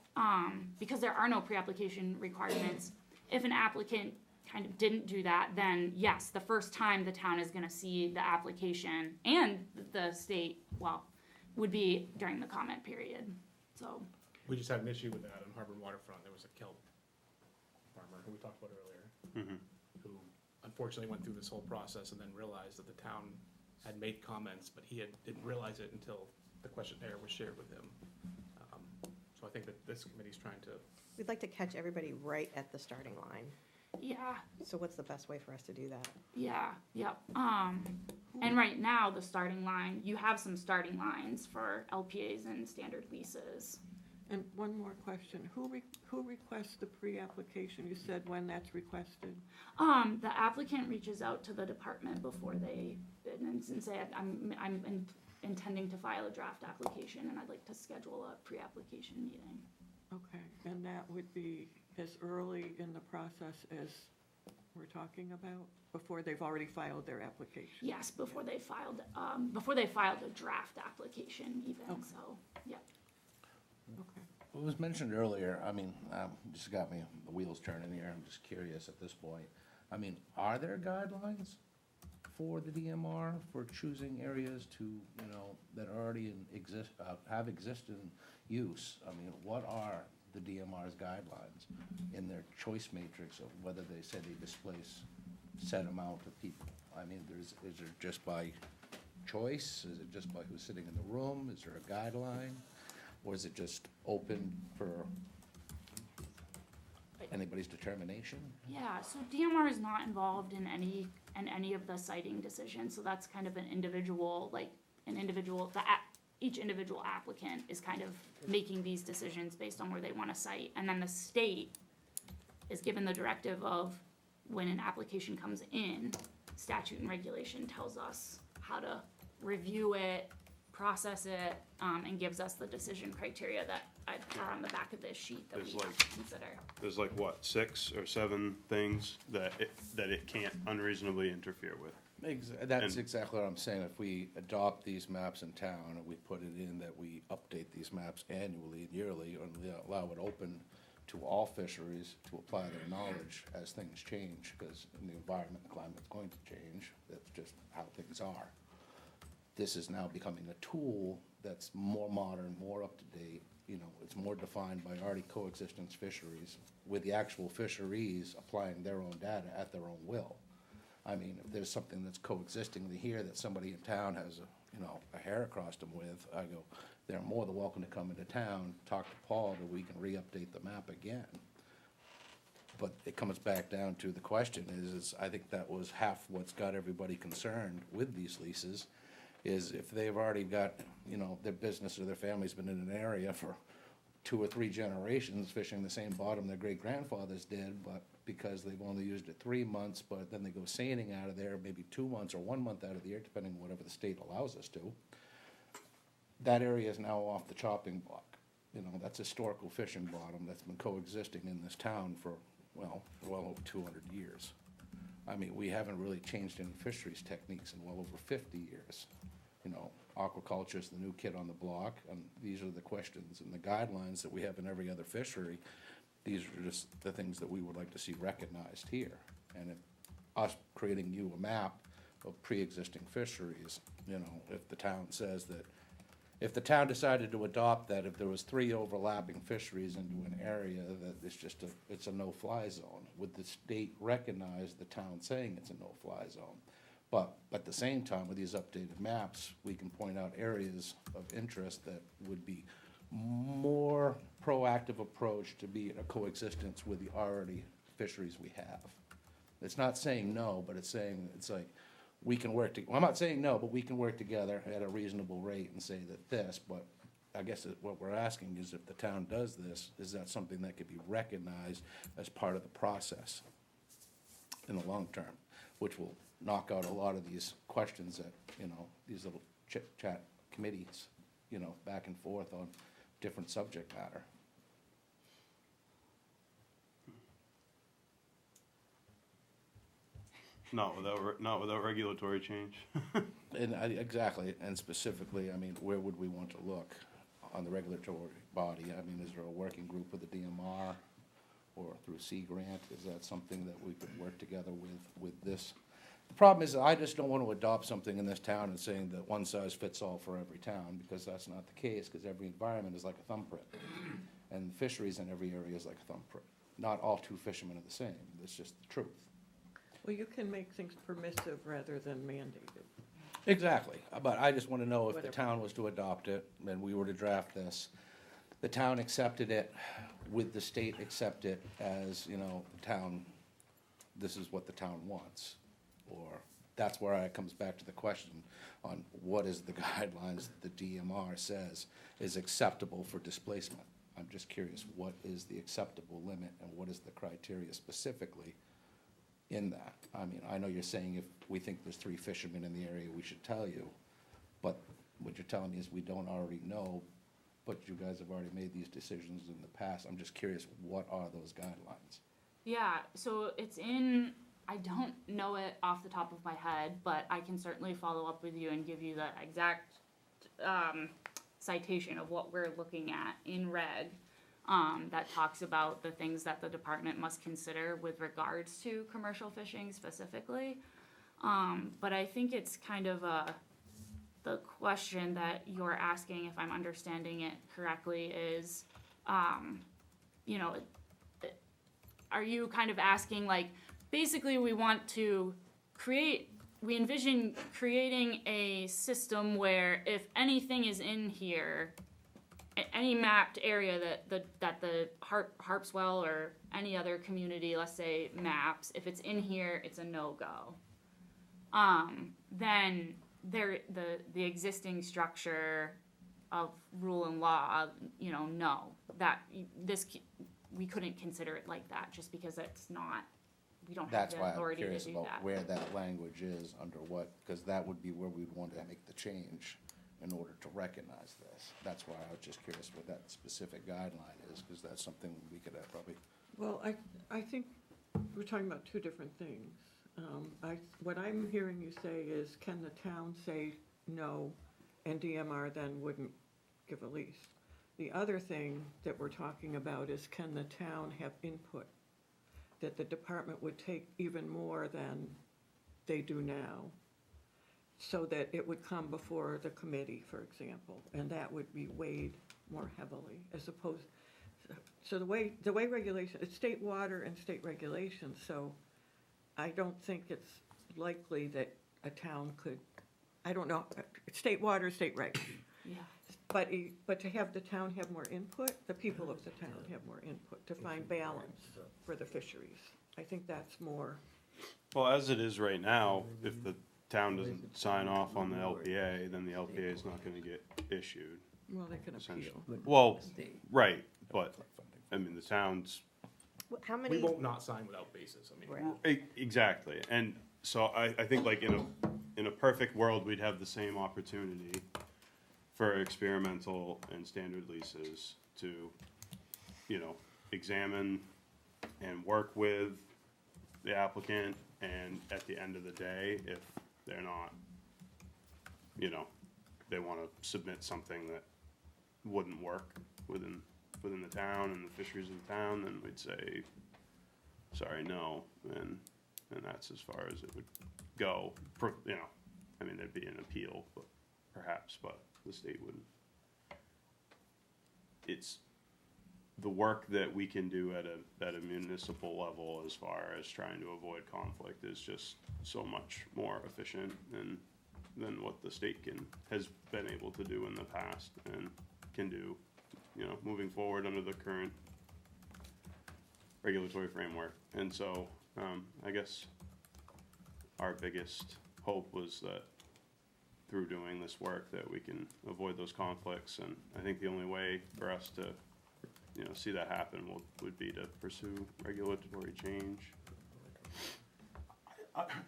because there are no pre-application requirements, if an applicant kind of didn't do that, then yes, the first time the town is gonna see the application and the state, well, would be during the comment period, so. We just had an issue with that on Harbor Waterfront. There was a kelp farmer who we talked about earlier, who unfortunately went through this whole process and then realized that the town had made comments, but didn't realize it until the questionnaire was shared with him. So I think that this committee's trying to, We'd like to catch everybody right at the starting line. Yeah, So what's the best way for us to do that? yeah, yep. And right now, the starting line, you have some starting lines for LPAs and standard leases. And one more question, who requests the pre-application? You said when that's requested? The applicant reaches out to the department before they bid and say, I'm intending to file a draft application and I'd like to schedule a pre-application meeting. Okay, and that would be as early in the process as we're talking about, before they've already filed their application? Yes, before they filed a draft application even, Okay. so, yeah. Okay. It was mentioned earlier, I mean, just got me, the wheels turning here, I'm just curious at this point. I mean, are there guidelines for the DMR for choosing areas to, you know, that already have existed in use? I mean, what are the DMR's guidelines in their choice matrix of whether they say they displace set amount of people? I mean, is it just by choice? Is it just by who's sitting in the room? Is there a guideline? Or is it just open for anybody's determination? Yeah, so DMR is not involved in any of the siting decisions, so that's kind of each individual applicant is kind of making these decisions based on where they want to site. And then the state is given the directive of when an application comes in, statute and regulation tells us how to review it, process it, and gives us the decision criteria that are on the back of this sheet that we have to consider. There's like, what, 6 or 7 things that it can't unreasonably interfere with? That's And- exactly what I'm saying. If we adopt these maps in town and we put it in that we update these maps annually and yearly, and we allow it open to all fisheries to apply their knowledge as things change, because in the environment and climate's going to change, that's just how things are. This is now becoming a tool that's more modern, more up-to-date, you know, it's more defined by already coexistence fisheries, with the actual fisheries applying their own data at their own will. I mean, if there's something that's coexisting here that somebody in town has a hair across them with, I go, they're more than welcome to come into town, talk to Paul, that we can re-update the map again. But it comes back down to the question is I think that was half what's got everybody concerned with these leases, is if they've already got, their business or their family's been in an area for 2 or 3 generations fishing the same bottom their great-grandfathers did, but because they've only used it 3 months, but then they go seining out of there maybe 2 months or 1 month out of the year, depending on whatever the state allows us to, that area is now off the chopping block. That's historical fishing bottom that's been coexisting in this town for, well over 200 years. I mean, we haven't really changed any fisheries techniques in well over 50 years. Aquaculture is the new kid on the block, and these are the questions and the guidelines that we have in every other fishery. These are just the things that we would like to see recognized here. And us creating you a map of pre-existing fisheries, if the town says that, if the town decided to adopt that, if there was 3 overlapping fisheries into an area, that it's a no-fly zone. Would the state recognize the town saying it's a no-fly zone? But at the same time, with these updated maps, we can point out areas of interest that would be more proactive approach to be in a coexistence with the already fisheries we have. It's not saying no, but it's like, we can work well, I'm not saying no, but we can work together at a reasonable rate and say that this, but I guess what we're asking is if the town does this, is that something that could be recognized as part of the process in the long term, which will knock out a lot of these questions that, these little chit-chat committees, back and forth on different subject matter. Not without regulatory change. And exactly, and specifically, I mean, where would we want to look on the regulatory body? I mean, is there a working group with the DMR or through Sea Grant? Is that something that we could work together with this? The problem is, I just don't want to adopt something in this town and saying that one size fits all for every town, because that's not the case, because every environment is like a thumbprint. And fisheries in every area is like a thumbprint. Not all two fishermen are the same, it's just the truth. Well, you can make things permissive rather than mandated. Exactly, but I just wanna know if the Whatever. town was to adopt it, and we were to draft this, the town accepted it, would the state accept it as, you know, the town, this is what the town wants? Or, that's where it comes back to the question on what is the guidelines that the DMR says is acceptable for displacement? I'm just curious, what is the acceptable limit and what is the criteria specifically in that? I mean, I know you're saying if we think there's 3 fishermen in the area, we should tell you, but what you're telling me is we don't already know, but you guys have already made these decisions in the past. I'm just curious, what are those guidelines? Yeah, so it's in, I don't know it off the top of my head, but I can certainly follow up with you and give you the exact citation of what we're looking at in reg that talks about the things that the department must consider with regards to commercial fishing specifically. But I think it's kind of the question that you're asking, if I'm understanding it correctly, is, you know, are you kind of asking, like, basically we want to we envision creating a system where if anything is in here, any mapped area that the Harpswell or any other community, let's say, maps, if it's in here, it's a no-go. Then the existing structure of rule and law, you know, no, that we couldn't consider it like that just because it's not, we don't have That's the why I'm authority to curious do about that. where that language is, under what, because that would be where we'd want to make the change in order to recognize this. That's why I was just curious what that specific guideline is, because that's something we could have probably, Well, I think we're talking about 2 different things. What I'm hearing you say is, can the town say no, and DMR then wouldn't give a lease? The other thing that we're talking about is, can the town have input that the department would take even more than they do now, so that it would come before the committee, for example, and that would be weighed more heavily, as opposed, so the way regulation, it's state water and state regulation, so I don't think it's likely that a town could, I don't know, state water, state reg. Yeah. But to have the town have more input, the people of the town have more input to find balance for the fisheries. I think that's more, Well, as it is right now, if the town doesn't sign off on the LPA, then the LPA is not gonna get issued, well, they can essentially. appeal. Well, State. right, but, I mean, the town's, How many? We won't not sign without basis, I mean. Right. exactly, and so I think like in a perfect world, we'd have the same opportunity for experimental and standard leases to, you know, examine and work with the applicant, and at the end of the day, if they're not, you know, they wanna submit something that wouldn't work within the town and the fisheries of the town, then we'd say, sorry, no, and that's as far as it would go, you know, I mean, there'd be an appeal, but perhaps, but the state wouldn't. It's the work that we can do at a municipal level as far as trying to avoid conflict is just so much more efficient than what the state has been able to do in the past and can do, you know, moving forward under the current regulatory framework. And so, I guess our biggest hope was that through doing this work that we can avoid those conflicts, and I think the only way for us to, you know, see that happen would be to pursue regulatory change.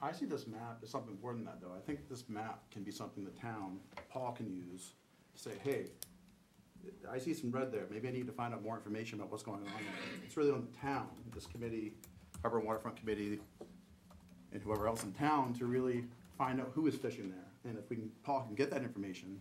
I see this map as something more than that, though. I think this map can be something the town, Paul can use to say, hey, I see some red there, maybe I need to find out more information about what's going on there. It's really on the town, this committee, Harbor and Waterfront Committee, and whoever else in town to really find out who is fishing there. And if Paul can get that information,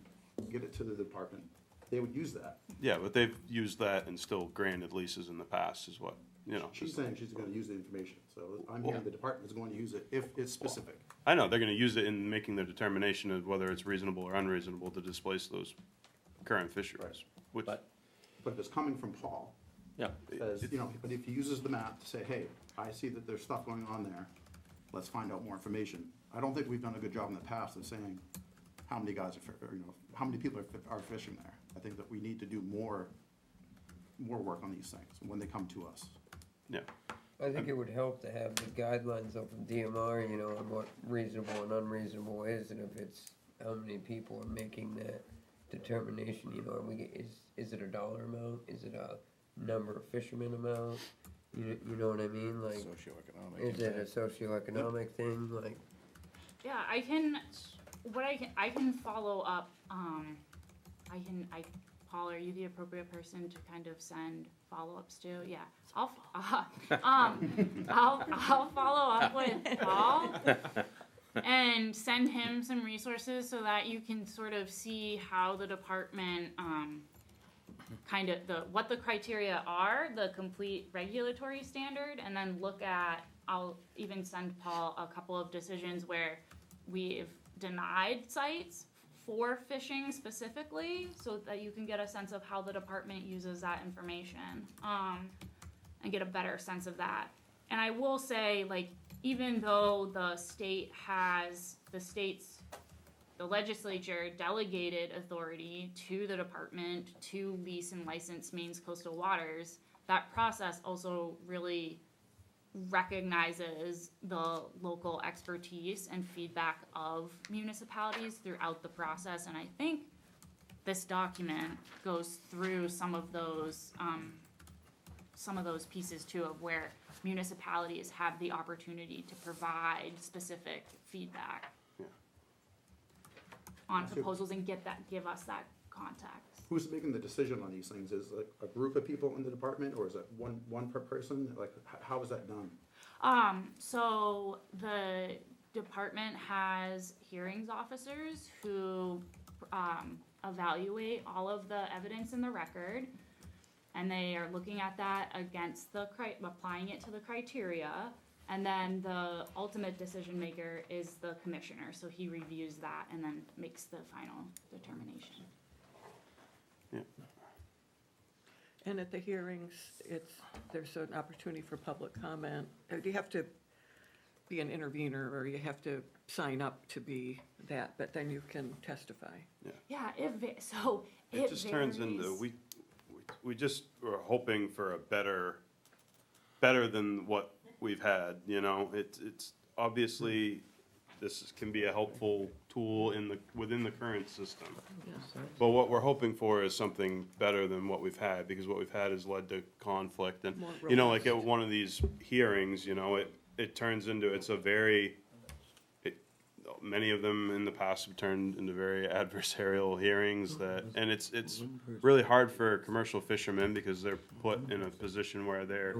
get it to the department, they would use that. Yeah, but they've used that and still granted leases in the past is what, you know. She's saying she's gonna use the information, so I'm hearing the department is going to use it if it's specific. I know, they're gonna use it in making the determination of whether it's reasonable or unreasonable to displace those current fisheries, which, But But if it's coming from Paul, Yeah, you know, but if he uses the map to say, hey, I see that there's stuff going on there, let's find out more information. I don't think we've done a good job in the past of saying how many guys are, you know, how many people are fishing there. I think that we need to do more work on these things when they come to us. Yeah. I think it would help to have the guidelines though from DMR, you know, on what reasonable and unreasonable is, and if it's how many people are making that determination, you know, are we, is it a dollar amount? Is it a number of fishermen amount? You know what I mean? Like, Socioeconomic. is it a socioeconomic thing? Like, Yeah, I can follow up, Paul, are you the appropriate person to kind of send follow-ups to? Yeah, I'll follow up with Paul and send him some resources so that you can sort of see how the department, what the criteria are, the complete regulatory standard, and then look at, I'll even send Paul a couple of decisions where we've denied sites for fishing specifically, so that you can get a sense of how the department uses that information, and get a better sense of that. And I will say, like, even though the legislature delegated authority to the department to lease and license Maine's coastal waters, that process also really recognizes the local expertise and feedback of municipalities throughout the process. And I think this document goes through some of those pieces too, of where municipalities have the opportunity to provide specific feedback on proposals and give us that context. Who's making the decision on these things? Is it a group of people in the department, or is it one per person? Like, how is that done? So the department has hearings officers who evaluate all of the evidence in the record, and they are looking at that against applying it to the criteria. And then the ultimate decision maker is the commissioner, so he reviews that and then makes the final determination. Yeah. And at the hearings, there's an opportunity for public comment. You have to be an intervener, or you have to sign up to be that, but then you can testify. Yeah, it Just turns into, we just were hoping for a better than what we've had, you know? It's obviously, this can be a helpful tool within the current system. But what we're hoping for is something better than what we've had, because what we've had has led to conflict. And, you know, like at one of these hearings, you know, it turns into, many of them in the past have turned into very adversarial hearings and it's really hard for commercial fishermen, because they're put in a position where they're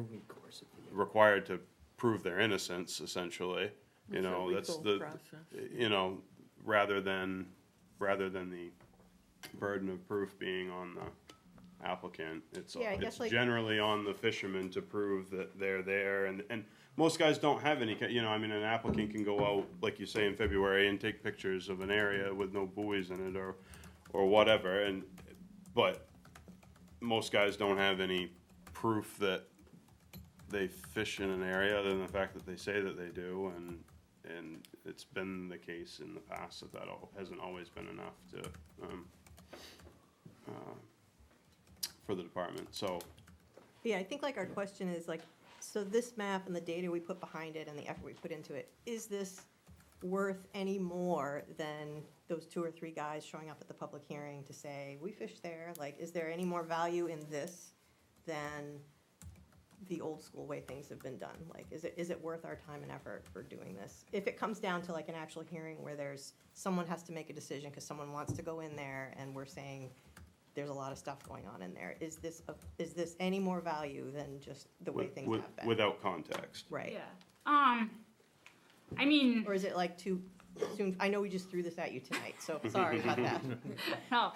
required to prove their innocence, essentially. You know, that's the process. You know, rather than the burden of proof being on the applicant, it's generally on the fisherman to prove that they're there, and most guys don't have any, you know, I mean, an applicant can go out, like you say, in February and take pictures of an area with no buoys in it or whatever, but most guys don't have any proof that they fish in an area other than the fact that they say that they do, and it's been the case in the past that hasn't always been enough to for the department. So Yeah, I think like our question is like, so this map and the data we put behind it and the effort we put into it, is this worth any more than those 2 or 3 guys showing up at the public hearing to say, we fished there? Like, is there any more value in this than the old school way things have been done? Like, is it worth our time and effort for doing this? If it comes down to like an actual hearing where someone has to make a decision because someone wants to go in there and we're saying there's a lot of stuff going on in there, is this any more value than just the way things have been? Without context. Right. Yeah. I mean, Or is it like too soon? I know we just threw this at you tonight, so sorry about that. no.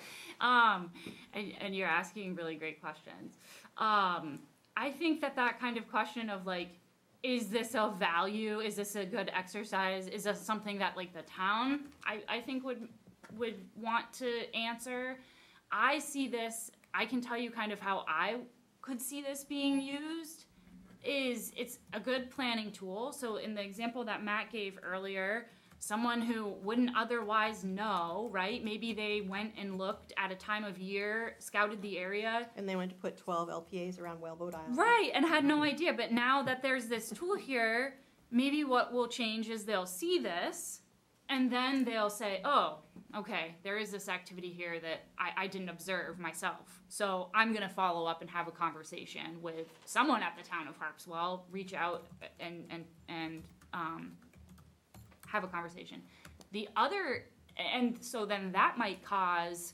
And you're asking really great questions. I think that kind of question of like, is this a value? Is this a good exercise? Is this something that like the town, I think would want to answer? I see this I can tell you kind of how I could see this being used is it's a good planning tool. So in the example that Matt gave earlier, someone who wouldn't otherwise know, right? Maybe they went and looked at a time of year, scouted the area. And they went to put 12 LPAs around Whaleboat Island. Right, and had no idea. But now that there's this tool here, maybe what will change is they'll see this, and then they'll say, oh, okay, there is this activity here that I didn't observe myself. So I'm going to follow up and have a conversation with someone at the town of Harpswell, reach out and have a conversation. The other, and so then that might cause,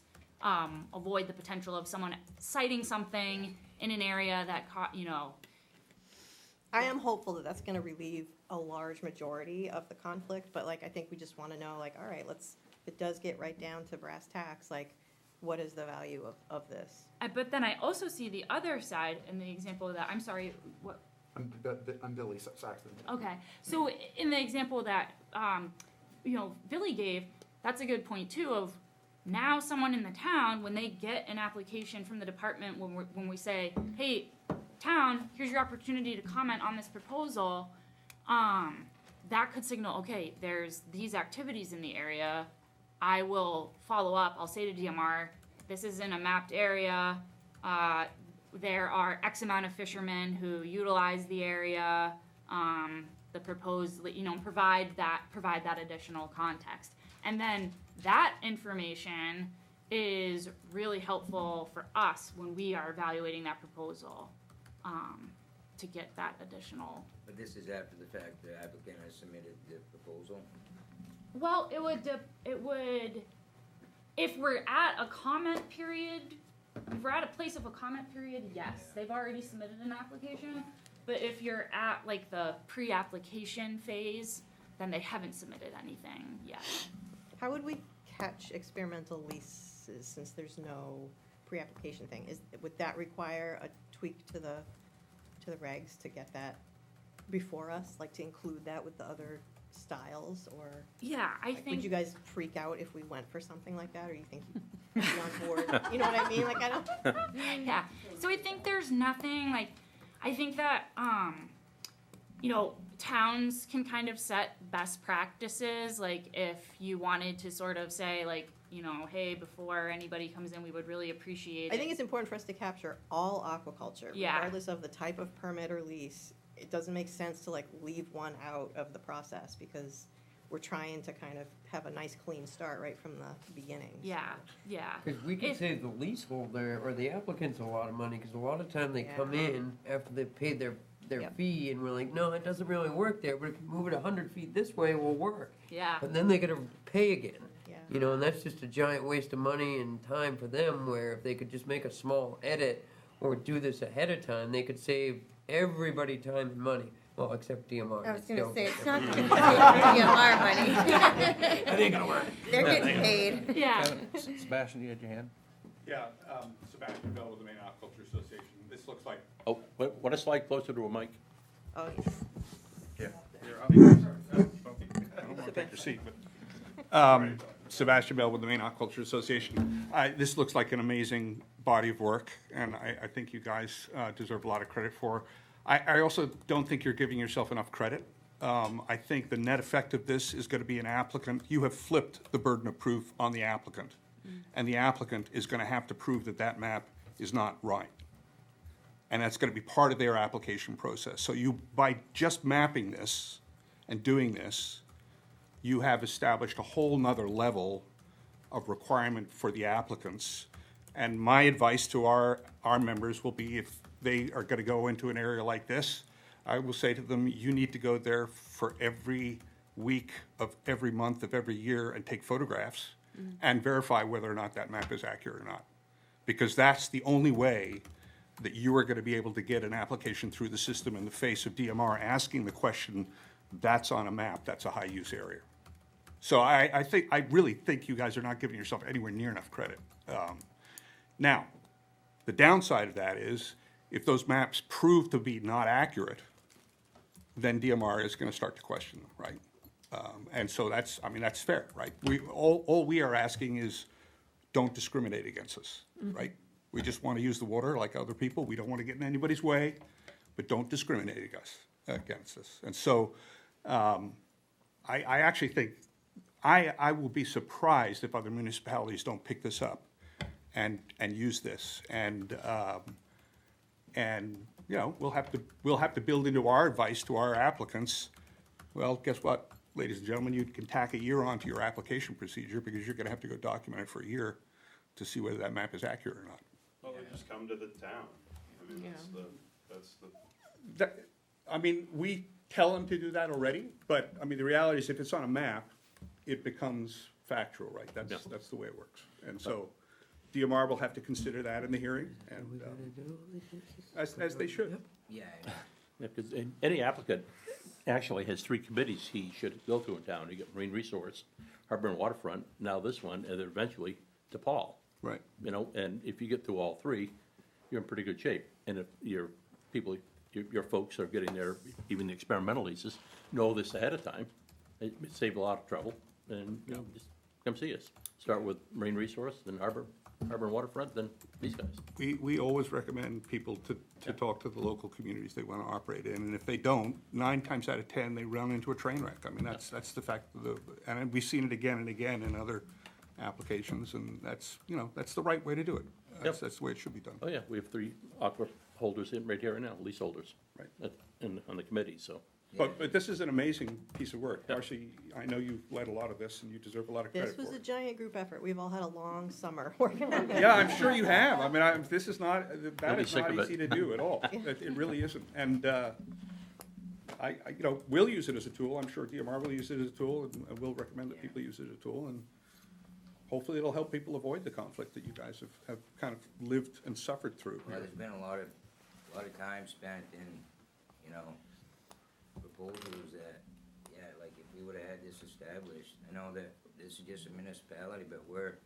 avoid the potential of someone citing something in an area that, I am hopeful that that's gonna relieve a large majority of the conflict, but like, I think we just wanna know, like, all right, let's, if it does get right down to brass tacks, like, what is the value of this? But then I also see the other side in the example that, I'm sorry, what? I'm Billy Saxton. Okay, so in the example that, Billy gave, that's a good point too of now someone in the town, when they get an application from the department, when we say, hey, town, here's your opportunity to comment on this proposal, that could signal, okay, there's these activities in the area. I will follow up. I'll say to DMR, this is in a mapped area. There are X amount of fishermen who utilize the area. The proposed, provide that additional context. And then that information is really helpful for us when we are evaluating that proposal, to get that additional. But this is after the fact the applicant has submitted the proposal? Well, it would, if we're at a comment period, if we're at a place of a comment period, yes, they've already submitted an application. But if you're at like the pre-application phase, then they haven't submitted anything yet. How would we catch experimental leases since there's no pre-application thing? Would that require a tweak to the regs to get that before us, like to include that with the other styles, or? Yeah, I think. Would you guys freak out if we went for something like that, or you think you'd be on board? You know what I mean? Like, I don't. Yeah. So I think there's nothing like. I think that towns can kind of set best practices. Like if you wanted to sort of say like, hey, before anybody comes in, we would really appreciate it. I think it's important for us to capture all aquaculture, Yeah. regardless of the type of permit or lease. It doesn't make sense to like leave one out of the process because we're trying to kind of have a nice clean start right from the beginning. Yeah, yeah. Because we can save the leaseholder or the applicants a lot of money, because a lot of time they come in after they've paid their Yep. fee, and we're like, no, it doesn't really work there, but if you move it 100 feet this way, it will work. Yeah. But then they gotta pay again. Yeah. And that's just a giant waste of money and time for them, where if they could just make a small edit or do this ahead of time, they could save everybody time and money. Well, except DMR. I was They gonna still say, get it's their not money. gonna save DMR money. That ain't gonna work. They're getting paid. Yeah. Sebastian, you had your hand? Yeah, Sebastian Bell with the Maine Aquaculture Association. This looks like. Oh, what a slide closer to a mic. Oh, Take your seat, but, Sebastian Bell with the Maine Aquaculture Association. This looks like an amazing body of work, and I think you guys deserve a lot of credit for. I also don't think you're giving yourself enough credit. I think the net effect of this is going to be an applicant. You have flipped the burden of proof on the applicant, and the applicant is going to have to prove that that map is not right. And that's going to be part of their application process. So you, by just mapping this and doing this, you have established a whole nother level of requirement for the applicants. And my advice to our members will be, if they are gonna go into an area like this, I will say to them, you need to go there for every week of every month of every year and take photographs and verify whether or not that map is accurate or not. Because that's the only way that you are gonna be able to get an application through the system in the face of DMR asking the question, that's on a map, that's a high-use area. So I really think you guys are not giving yourself anywhere near enough credit. Now, the downside of that is, if those maps prove to be not accurate, then DMR is gonna start to question them, right? And so that's fair, right? All we are asking is, don't discriminate against us, right? We just want to use the water like other people. We don't want to get in anybody's way, but don't discriminate against us. And so I actually think, I will be surprised if other municipalities don't pick this up and use this. And you know, we'll have to build into our advice to our applicants. Well, guess what, ladies and gentlemen, you can tack a year onto your application procedure because you're gonna have to go document it for a year to see whether that map is accurate or not. Well, they just come to the town. I mean, that's the. I mean, we tell them to do that already, but, I mean, the reality is if it's on a map, it becomes factual, right? That's the way it works. And so DMR will have to consider that in the hearing, and, as they should. Yeah, Yeah, because any applicant actually has 3 committees he should go through in town. You get Marine Resource, Harbor and Waterfront, now this one, and then eventually to Paul. Right. You know, and if you get through all 3, you're in pretty good shape. And if your people, your folks are getting their, even the experimental leases, know this ahead of time, it saves a lot of trouble. And, you know, just come see us. Start with Marine Resource, then Harbor and Waterfront, then these guys. We always recommend people to talk to the local communities they want to operate in, and if they don't, 9 times out of 10, they run into a train wreck. I mean, that's the fact of the, and we've seen it again and again in other applications, and that's, you know, that's the right way to do it. That's the way it should be done. Oh, yeah, we have 3 aqua holders in right here right now, leaseholders. Right. On the committee, so. But this is an amazing piece of work. Darcy, I know you've led a lot of this, and you deserve a lot of credit This for was a it. giant group effort. We've all had a long summer working on it. Yeah, I'm sure you have. I mean, this is not, that be is sick not of it. easy to do at all. It really isn't. And, you know, we'll use it as a tool. I'm sure DMR will use it as a tool, and we'll recommend that people use it as a tool. And hopefully it'll help people avoid the conflict that you guys have kind of lived and suffered through. well, there's been a lot of time spent in, you know, proposals that, yeah, like if we would've had this established, I know that this is just a municipality, but we're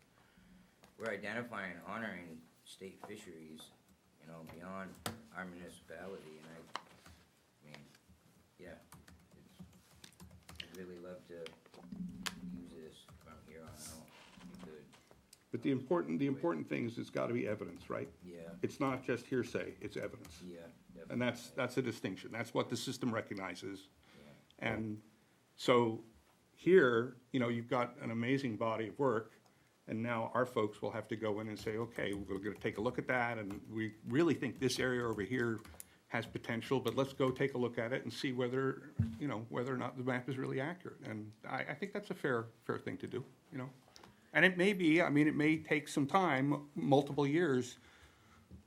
identifying, honoring state fisheries, you know, beyond our municipality, and I mean, yeah, I'd really love to use this from here on out, if we could, But the important thing is it's gotta be evidence, right? yeah, It's not just hearsay, it's evidence. yeah, definitely. And that's a distinction. That's what the system recognizes. Yeah. And so here, you know, you've got an amazing body of work, and now our folks will have to go in and say, okay, we're gonna take a look at that, and we really think this area over here has potential, but let's go take a look at it and see whether, you know, whether or not the map is really accurate. And I think that's a fair thing to do, you know? And it may be, I mean, it may take some time, multiple years,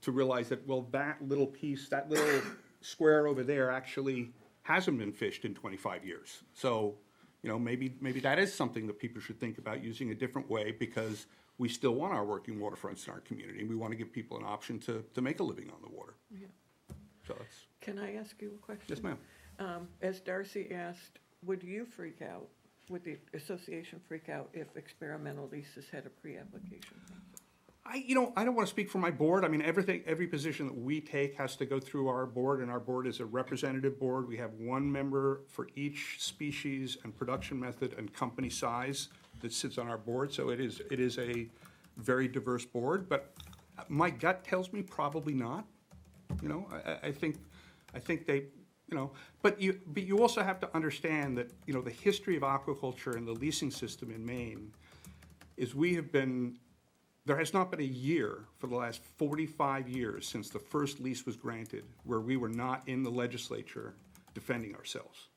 to realize that, well, that little piece, that little square over there actually hasn't been fished in 25 years. So, you know, maybe that is something that people should think about using a different way, because we still want our working waterfronts in our community, and we want to give people an option to make a living on the water. Yeah. So it's, Can I ask you a question? yes, ma'am. As Darcy asked, would you freak out, would the association freak out if experimental leases had a pre-application process? I don't want to speak for my board. I mean, every position that we take has to go through our board, and our board is a representative board. We have 1 member for each species and production method and company size that sits on our board, so it is a very diverse board, but my gut tells me probably not. You know, I think they, you know, but you also have to understand that, you know, the history of aquaculture and the leasing system in Maine is there has not been a year for the last 45 years since the first lease was granted where we were not in the legislature defending ourselves.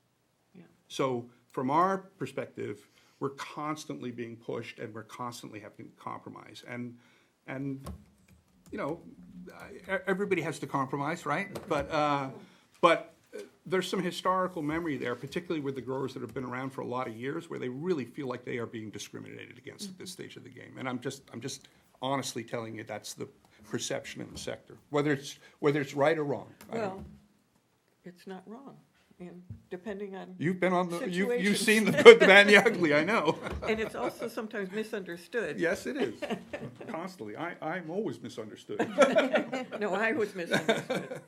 Yeah. So from our perspective, we're constantly being pushed, and we're constantly having to compromise. And you know, everybody has to compromise, right? But there's some historical memory there, particularly with the growers that have been around for a lot of years, where they really feel like they are being discriminated against at this stage of the game. And I'm just honestly telling you that's the perception in the sector, whether it's right or wrong. Well, it's not wrong, and depending on. You've been on the, you've situations. seen the good, the bad, and the ugly, I know. And it's also sometimes misunderstood. Yes, it is, constantly. I'm always misunderstood. No, I was misunderstood.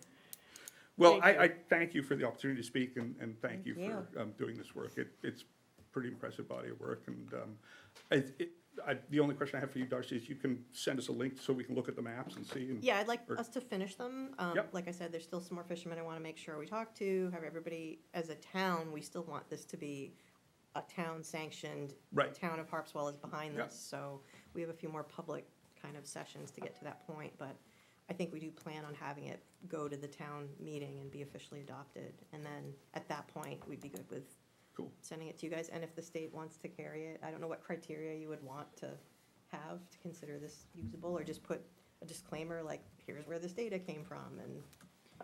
Well, Thank you. I thank you for the opportunity to speak, and thank you you. for doing this work. It's pretty impressive body of work, and The only question I have for you, Darcy, is you can send us a link so we can look at the maps and see. Yeah, I'd like or- us to finish them. Yep. Like I said, there's still some more fishermen I want to make sure we talk to, have everybody, as a town, we still want this to be a town sanctioned. Right. The town of Harpswell is behind Yep. this, so we have a few more public kind of sessions to get to that point, but I think we do plan on having it go to the town meeting and be officially adopted. And then at that point, we'd be good with Cool. sending it to you guys. And if the state wants to carry it, I don't know what criteria you would want to have to consider this usable, or just put a disclaimer like, here's where this data came from, and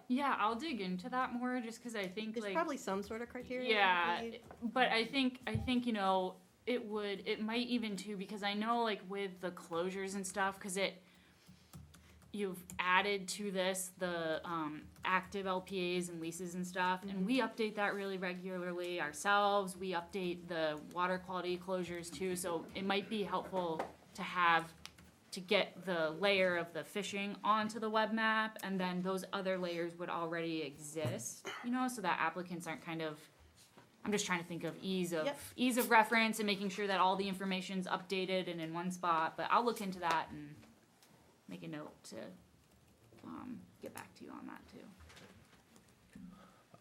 Yeah, I'll dig into that more just because I think there's like probably some sort of criteria. yeah, we need. but I think you know it might even too because I know like with the closures and stuff because you've added to this the active LPAs and leases and stuff, and we update that really regularly ourselves. We update the water quality closures too, so it might be helpful to get the layer of the fishing onto the web map, and then those other layers would already exist, you know, so that applicants aren't kind of. I'm just trying to think of ease of reference and making sure that all the information's updated and in one spot. But I'll look into that and make a note to get back to you on that too.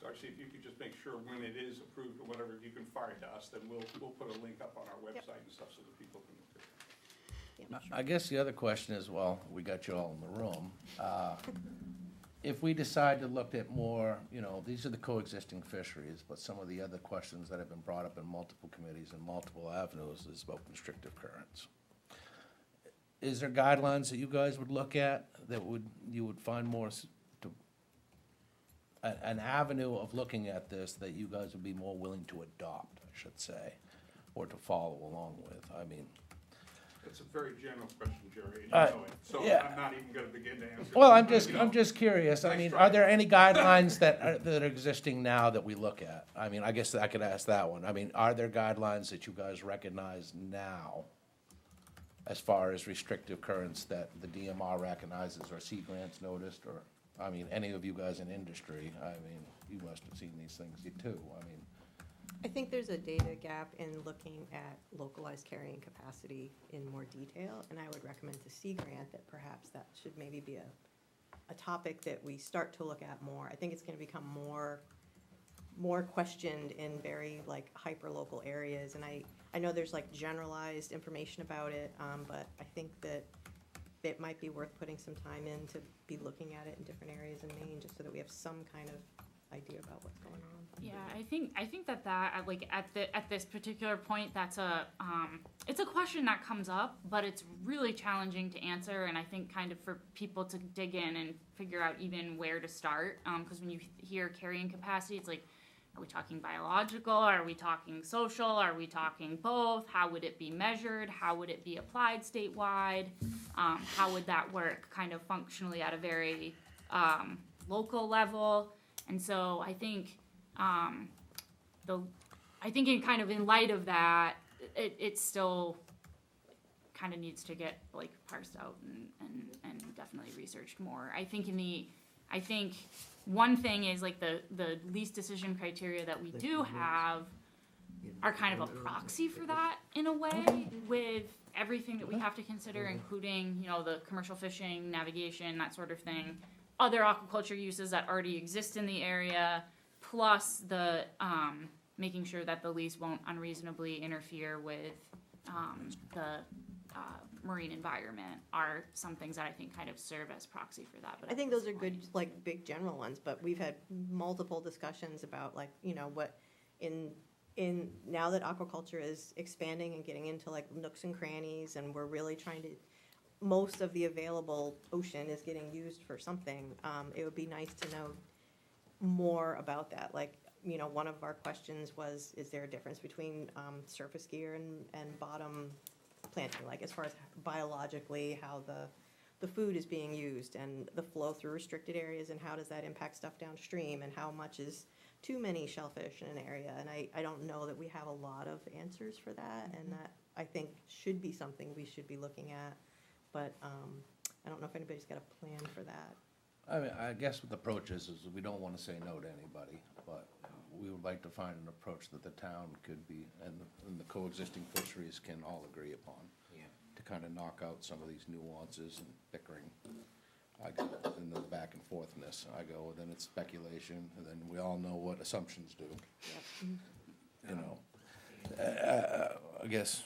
Darcy, if you could just make sure when it is approved or whatever, if you can fire it to us, then we'll put a link up on our website and stuff so that people can look at it. I guess the other question is, well, we got you all in the room. If we decide to look at more, you know, these are the coexisting fisheries, but some of the other questions that have been brought up in multiple committees and multiple avenues is about restrictive currents. Is there guidelines that you guys would look at that you would find more, an avenue of looking at this that you guys would be more willing to adopt, I should say, or to follow along with? I mean, It's a very general question, Jerry, and you know it, so yeah. I'm not even gonna begin to answer. well, it. I'm just curious. I Nice mean, try. are there any guidelines that are existing now that we look at? I mean, I guess I could ask that one. I mean, are there guidelines that you guys recognize now as far as restrictive currents that the DMR recognizes or Sea Grants noticed, or, I mean, any of you guys in industry, I mean, you must have seen these things too. I mean, I think there's a data gap in looking at localized carrying capacity in more detail, and I would recommend to Sea Grant that perhaps that should maybe be a topic that we start to look at more. I think it's gonna become more questioned in very like hyper-local areas, and I know there's like generalized information about it, but I think that it might be worth putting some time in to be looking at it in different areas in Maine, just so that we have some kind of idea about what's going on. Yeah, I think that like at this particular point, that's it's a question that comes up, but it's really challenging to answer, and I think kind of for people to dig in and figure out even where to start, because when you hear carrying capacity, it's like, are we talking biological? Are we talking social? Are we talking both? How would it be measured? How would it be applied statewide? How would that work kind of functionally at a very local level? And so I think in kind of in light of that, it still kind of needs to get like parsed out and definitely researched more. I think one thing is like the least decision criteria that we do have are kind of a proxy for that in a way, with everything that we have to consider, including, you know, the commercial fishing, navigation, that sort of thing, other aquaculture uses that already exist in the area, plus the making sure that the lease won't unreasonably interfere with the marine environment are some things that I think kind of serve as proxy for that. But I think those are good, like, big general ones, but we've had multiple discussions about, like, you know, what in now that aquaculture is expanding and getting into like nooks and crannies, and we're really trying to, most of the available ocean is getting used for something. It would be nice to know more about that. Like, you know, one of our questions was, is there a difference between surface gear and bottom planting? Like, as far as biologically, how the food is being used and the flow through restricted areas, and how does that impact stuff downstream, and how much is too many shellfish in an area? And I don't know that we have a lot of answers for that, and that I think should be something we should be looking at. But I don't know if anybody's got a plan for that. I mean, I guess what the approach is we don't want to say no to anybody, but we would like to find an approach that the town could be, and the coexisting fisheries can all agree upon. Yeah, kind of knock out some of these nuances and bickering. I go, and the back and forthness, I go, well, then it's speculation, and then we all know what assumptions do. You know, I guess,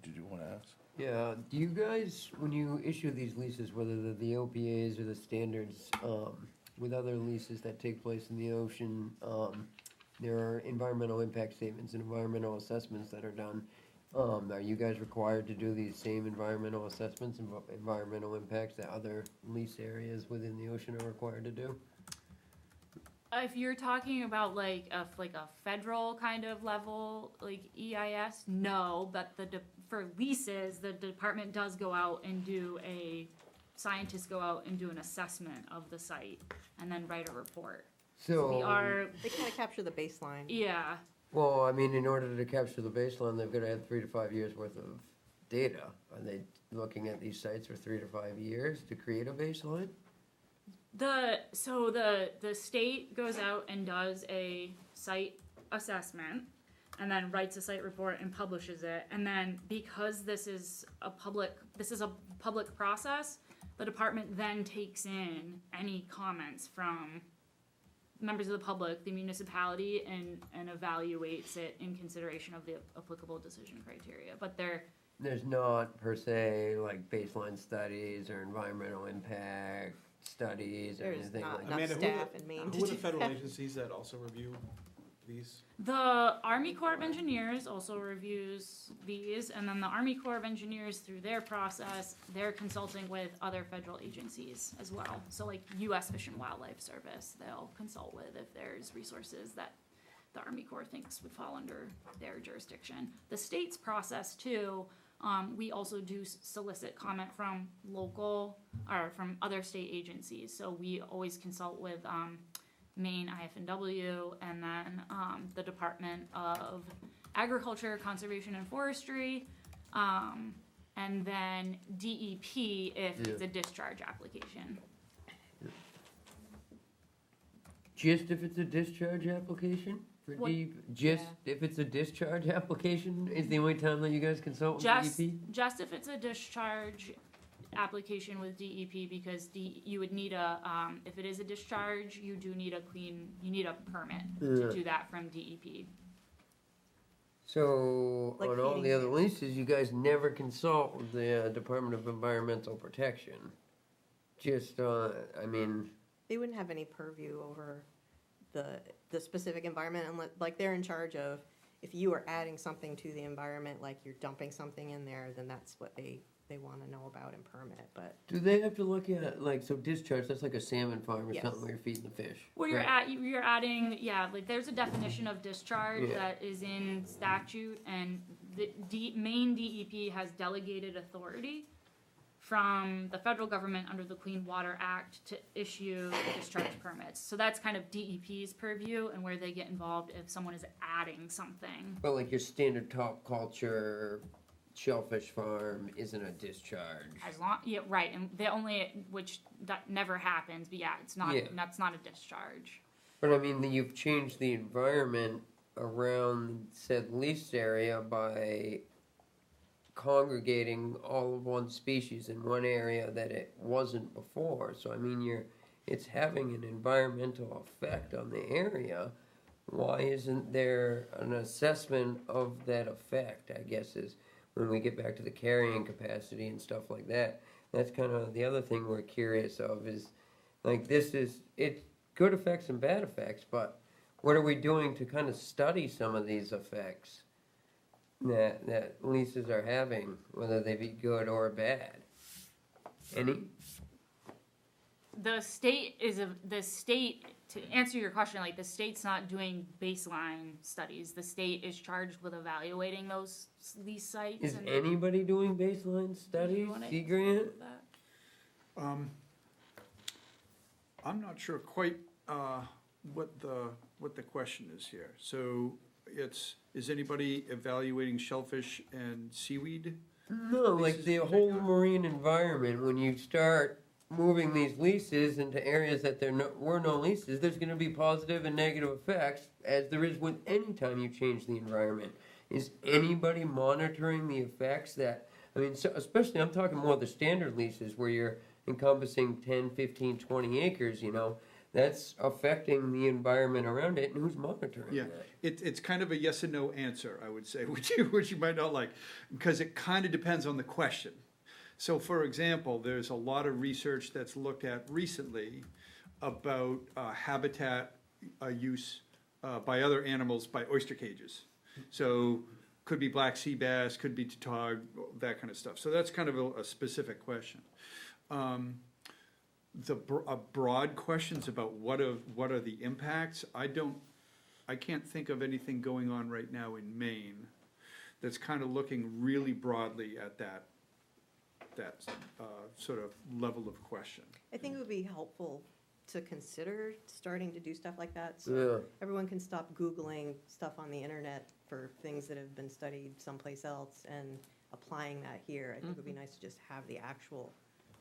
did you wanna ask? Yeah, do you guys, when you issue these leases, whether they're the OPAs or the standards, with other leases that take place in the ocean, there are environmental impact statements and environmental assessments that are done. Are you guys required to do these same environmental assessments and environmental impacts that other lease areas within the ocean are required to do? If you're talking about like a federal kind of level, like EIS, no, but for leases, the department does go out and scientists go out and do an assessment of the site and then write a report. So, We are, They kind of capture the baseline. yeah, well, I mean, in order to capture the baseline, they've got to have 3 to 5 years worth of data. Are they looking at these sites for 3 to 5 years to create a baseline? the state goes out and does a site assessment and then writes a site report and publishes it. And then because this is a public process, the department then takes in any comments from members of the public, the municipality, and evaluates it in consideration of the applicable decision criteria. But There's not per se like baseline studies or environmental impact studies or There's anything not like enough that. Amanda, staff in Maine to who are the do federal that. agencies that also review these? the Army Corps of Engineers also reviews these, and then the Army Corps of Engineers, through their process, they're consulting with other federal agencies as well. So like U.S. Fish and Wildlife Service, they'll consult with if there's resources that the Army Corps thinks would fall under their jurisdiction. The state's process too, we also do solicit comment from local or from other state agencies. So we always consult with Maine IFNW and then the Department of Agriculture, Conservation and Forestry, and then DEP if it's a discharge application. Just if it's a discharge application? For What- DEP? Just if it's a discharge application is the only time that you guys consult with DEP? Just if it's a discharge application with DEP, because you would need if it is a discharge, you need a permit to do that from DEP. So, Like on all feeding the other fish. leases, you guys never consult with the Department of Environmental Protection? Just, I mean, They wouldn't have any purview over the specific environment unless, like, they're in charge of, if you are adding something to the environment, like you're dumping something in there, then that's what they want to know about and permit, but do they have to look at, like, so discharge, that's like a salmon farm or Yes. something where you're feeding the fish? Well, you're adding, like there's a definition of discharge Yeah. that is in statute, and the Maine DEP has delegated authority from the federal government under the Clean Water Act to issue discharge permits. So that's kind of DEP's purview and where they get involved if someone is adding something. But like your standard top culture shellfish farm isn't a discharge. Yeah, right, and which that never happens, but yeah, Yeah. that's not a discharge. But I mean, you've changed the environment around said leased area by congregating all of one species in one area that it wasn't before. So I mean, it's having an environmental effect on the area. Why isn't there an assessment of that effect, I guess, is when we get back to the carrying capacity and stuff like that. That's kind of the other thing we're curious of is, like, it's good effects and bad effects, but what are we doing to kind of study some of these effects that leases are having, whether they be good or bad? Any? The state, to answer your question, like, the state's not doing baseline studies. The state is charged with evaluating those lease sites. Is and- anybody doing baseline Do studies, you wanna Sea answer Grant? that? I'm not sure quite what the question is here. So is anybody evaluating shellfish and seaweed? No, like Leases the in whole particular? marine environment, when you start moving these leases into areas that were no leases, there's gonna be positive and negative effects, as there is with any time you change the environment. Is anybody monitoring the effects that I mean, so especially, I'm talking more the standard leases where you're encompassing 10, 15, 20 acres, you know, that's affecting the environment around it, and who's monitoring Yeah, that? it's kind of a yes and no answer, I would say, which you might not like, because it kind of depends on the question. So for example, there's a lot of research that's looked at recently about habitat use by other animals by oyster cages. So could be black sea bass, could be tautog, that kind of stuff. So that's kind of a specific question. Broad questions about what are the impacts, I can't think of anything going on right now in Maine that's kind of looking really broadly at that sort of level of question. I think it would be helpful to consider starting to do stuff like that, Yeah. so everyone can stop Googling stuff on the internet for things that have been studied someplace else and applying that here. I think it would be nice to just have the actual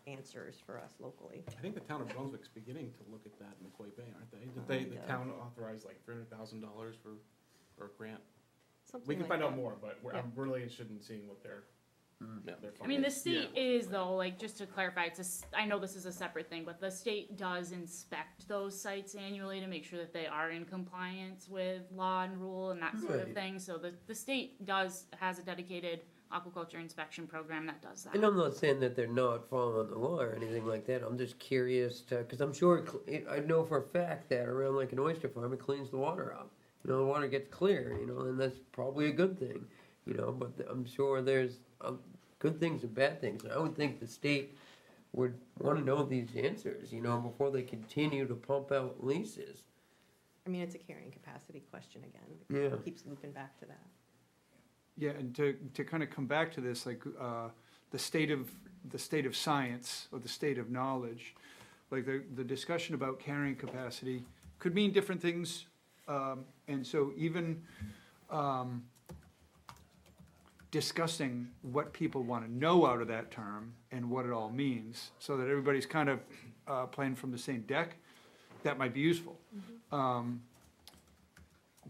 answers for us locally. I think the town of Brunswick's beginning to look at that in McCoy Bay, aren't they? Did the town authorize like $300,000 for a grant? Something We can like find out that. more, but I'm really interested in seeing what their I mean, the state is though, like, just to clarify, I know this is a separate thing, but the state does inspect those sites annually to make sure that they are in compliance with law and rule and that sort of Right. thing. So the state has a dedicated aquaculture inspection program that does that. And I'm not saying that they're not following the law or anything like that. I'm just curious to, because I'm sure, I know for a fact that around like an oyster farm, it cleans the water up. You know, the water gets clear, you know, and that's probably a good thing, you know, but I'm sure there's good things and bad things. And I would think the state would want to know these answers, you know, before they continue to pump out leases. I mean, it's a carrying capacity question again. Yeah. It keeps looping back to that. Yeah, and to kind of come back to this, like, the state of science or the state of knowledge, like the discussion about carrying capacity could mean different things. And so even, discussing what people want to know out of that term and what it all means, so that everybody's kind of playing from the same deck, that might be useful.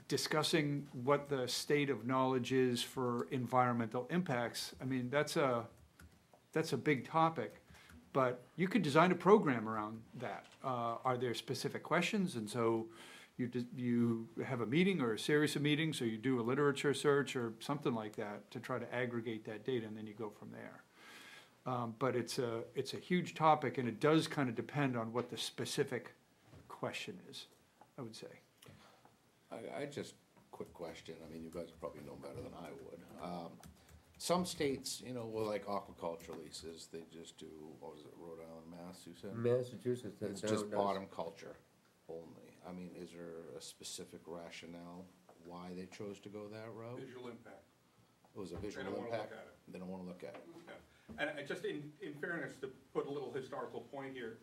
Discussing what the state of knowledge is for environmental impacts, I mean, that's a big topic, but you could design a program around that. Are there specific questions? And so you have a meeting or a series of meetings, or you do a literature search or something like that to try to aggregate that data, and then you go from there. But it's a huge topic, and it does kind of depend on what the specific question is, I would say. I just, quick question, I mean, you guys probably know better than I would. Some states, you know, will like aquaculture leases, they just do, what was it, Rhode Island, Mass, you said? Massachusetts, It's just bottom culture only. I mean, is there a specific rationale why they chose to go that route? Visual impact. It was a visual don't wanna impact? look at it. They don't wanna look at it. And just in fairness, to put a little historical point here,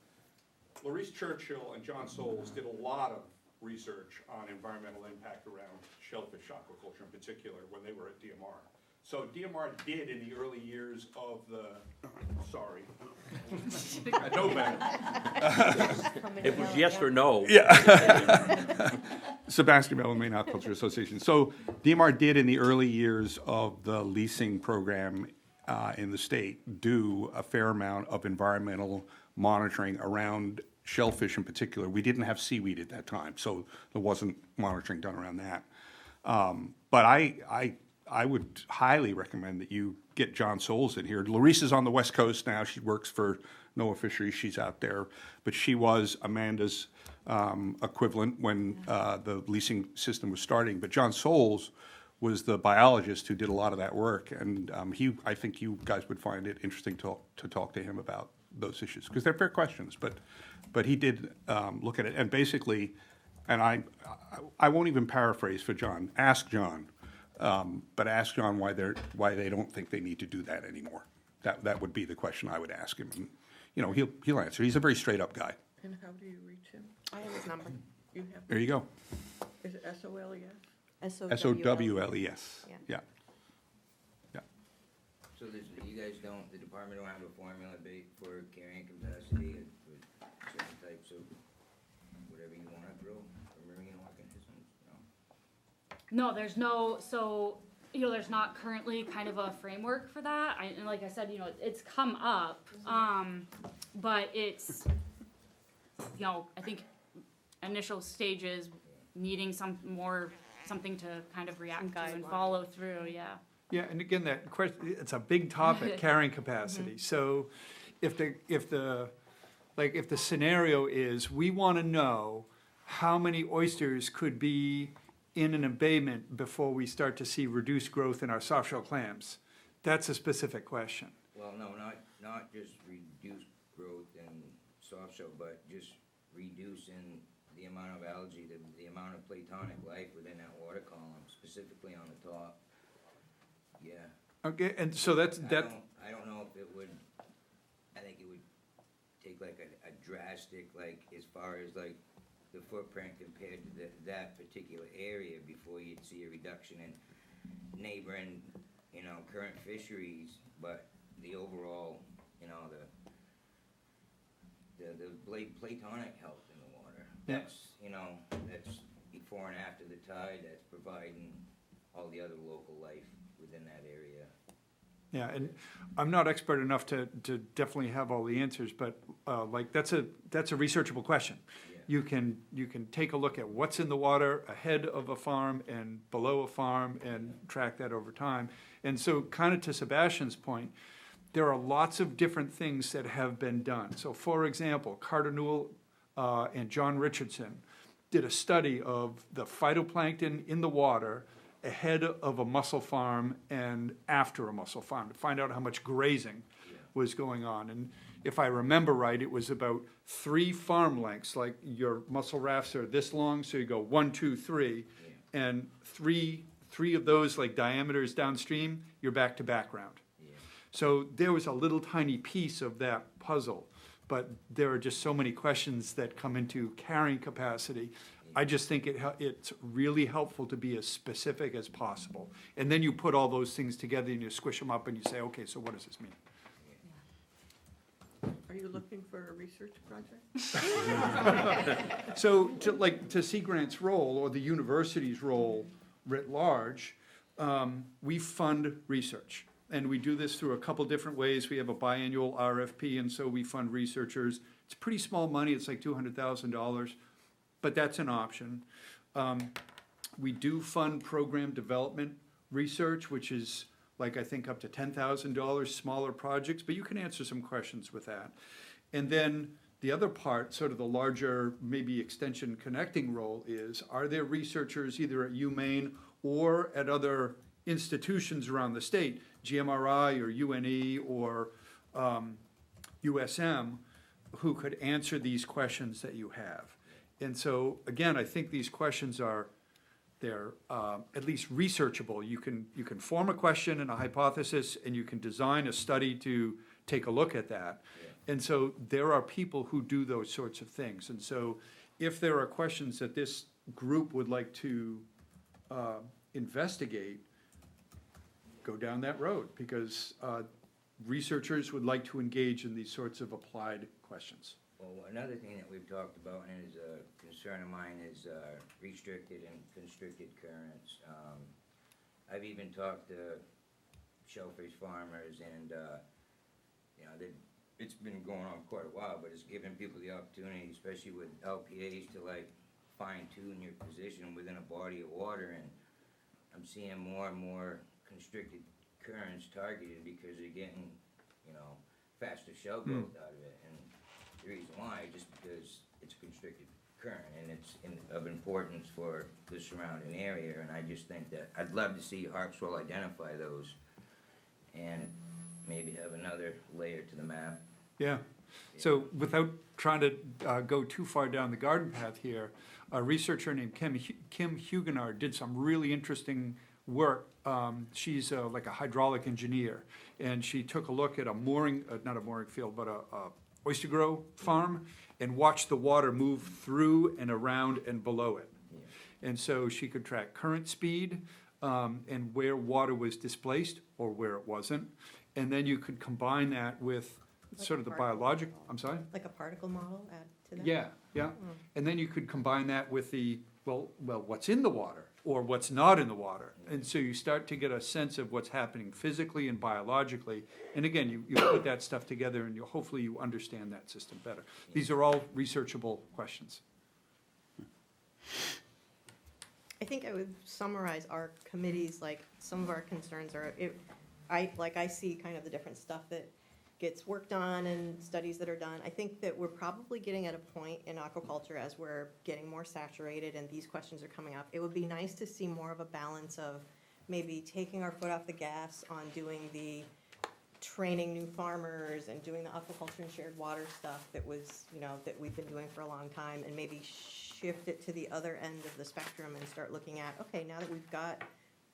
Maurice Churchill and John Soules did a lot of research on environmental impact around shellfish aquaculture in particular when they were at DMR. So DMR did in the early years of the, sorry, I know better. It was yes or no. Sebastian Bell, Maine Aquaculture Association. So DMR did in the early years of the leasing program in the state do a fair amount of environmental monitoring around shellfish in particular. We didn't have seaweed at that time, so there wasn't monitoring done around that. But I would highly recommend that you get John Soules in here. Larisse is on the West Coast now. She works for NOAA Fisheries. She's out there. But she was Amanda's equivalent when the leasing system was starting. But John Soules was the biologist who did a lot of that work. And I think you guys would find it interesting to talk to him about those issues, because they're fair questions. But he did look at it. And basically, and I won't even paraphrase for John. Ask John. But ask John why they don't think they need to do that anymore. That would be the question I would ask him. And, you know, he'll answer. He's a very straight up guy. And how do you reach him? I have his number. You have, There you go. is it SOLES? SOWLES. Yeah. Yeah. So you guys don't, the department don't have a formula for carrying capacity with certain types of whatever you wanna grow, or marine organisms, no? No, there's no, so you know, there's not currently kind of a framework for that. And like I said, you know, it's come up, but it's, you know, I think initial stages needing something to kind of react to and follow through, yeah. Yeah, and again, that question, it's a big topic, carrying capacity. So if the scenario is, we want to know how many oysters could be in an abatement before we start to see reduced growth in our soft-shell clams, that's a specific question. Well, no, not just reduce growth in soft shell, but just reducing the amount of algae, the amount of platonic life within that water column, specifically on the top. Yeah. Okay, and so that's, I don't know if it would, I think it would take like a drastic, like, as far as like the footprint compared to that particular area before you'd see a reduction in neighboring, you know, current fisheries, but the overall, you know, the platonic health in the water. That's, you know, that's before and after the tide, that's providing all the other local life within that area. yeah, and I'm not expert enough to definitely have all the answers, but like, that's a researchable question. Yeah. You can take a look at what's in the water ahead of a farm and below a farm and track that over time. And so kind of to Sebastian's point, there are lots of different things that have been done. So for example, Carter Newell and John Richardson did a study of the phytoplankton in the water ahead of a mussel farm and after a mussel farm to find out how much grazing was going on. And if I remember right, it was about 3 farm lengths, like your mussel rafts are this long, so you go 1, 2, 3, and three of those like diameters downstream, you're back to background. So there was a little tiny piece of that puzzle, but there are just so many questions that come into carrying capacity. I just think it's really helpful to be as specific as possible. And then you put all those things together and you squish them up and you say, okay, so what does this mean? Are you looking for a research project? So to Sea Grant's role, or the university's role writ large, we fund research. And we do this through a couple different ways. We have a biannual RFP, and so we fund researchers. It's pretty small money, it's like $200,000, but that's an option. We do fund program development research, which is like, I think, up to $10,000, smaller projects, but you can answer some questions with that. And then the other part, sort of the larger, maybe extension connecting role is, are there researchers either at UMaine or at other institutions around the state, GMRI or UNE or USM, who could answer these questions that you have? And so, again, I think these questions they're at least researchable. You can form a question and a hypothesis, and you can design a study to take a look at that. And so there are people who do those sorts of things. And so if there are questions that this group would like to investigate, go down that road, because researchers would like to engage in these sorts of applied questions. Well, another thing that we've talked about and is a concern of mine is restricted and constricted currents. I've even talked to shellfish farmers, and you know, it's been going on quite a while, but it's given people the opportunity, especially with LPAs, to like fine tune your position within a body of water. And I'm seeing more and more constricted currents targeted because they're getting, you know, faster shell growth out of it. And the reason why, just because it's a constricted current and it's of importance for the surrounding area. And I just think that I'd love to see Harpswell identify those and maybe have another layer to the map. Yeah. So without trying to go too far down the garden path here, a researcher named Kim Huguenard did some really interesting work. She's like a hydraulic engineer, and she took a look at a mooring, not a mooring field, but a oyster grow farm, and watched the water move through and around and below it. And so she could track current speed and where water was displaced or where it wasn't. And then you could combine that with Like sort a of the particle biological, model. I'm sorry? Like a particle model, add to that? Yeah, yeah. And then you could combine that with the well, what's in the water or what's not in the water? And so you start to get a sense of what's happening physically and biologically. And again, you put that stuff together and hopefully you understand that system better. These are all researchable questions. I think I would summarize our committees, like, some of our concerns are, I see kind of the different stuff that gets worked on and studies that are done. I think that we're probably getting at a point in aquaculture as we're getting more saturated and these questions are coming up. It would be nice to see more of a balance of maybe taking our foot off the gas on doing the training new farmers and doing the aquaculture and shared water stuff that was, that we've been doing for a long time, and maybe shift it to the other end of the spectrum and start looking at, okay, now that we've got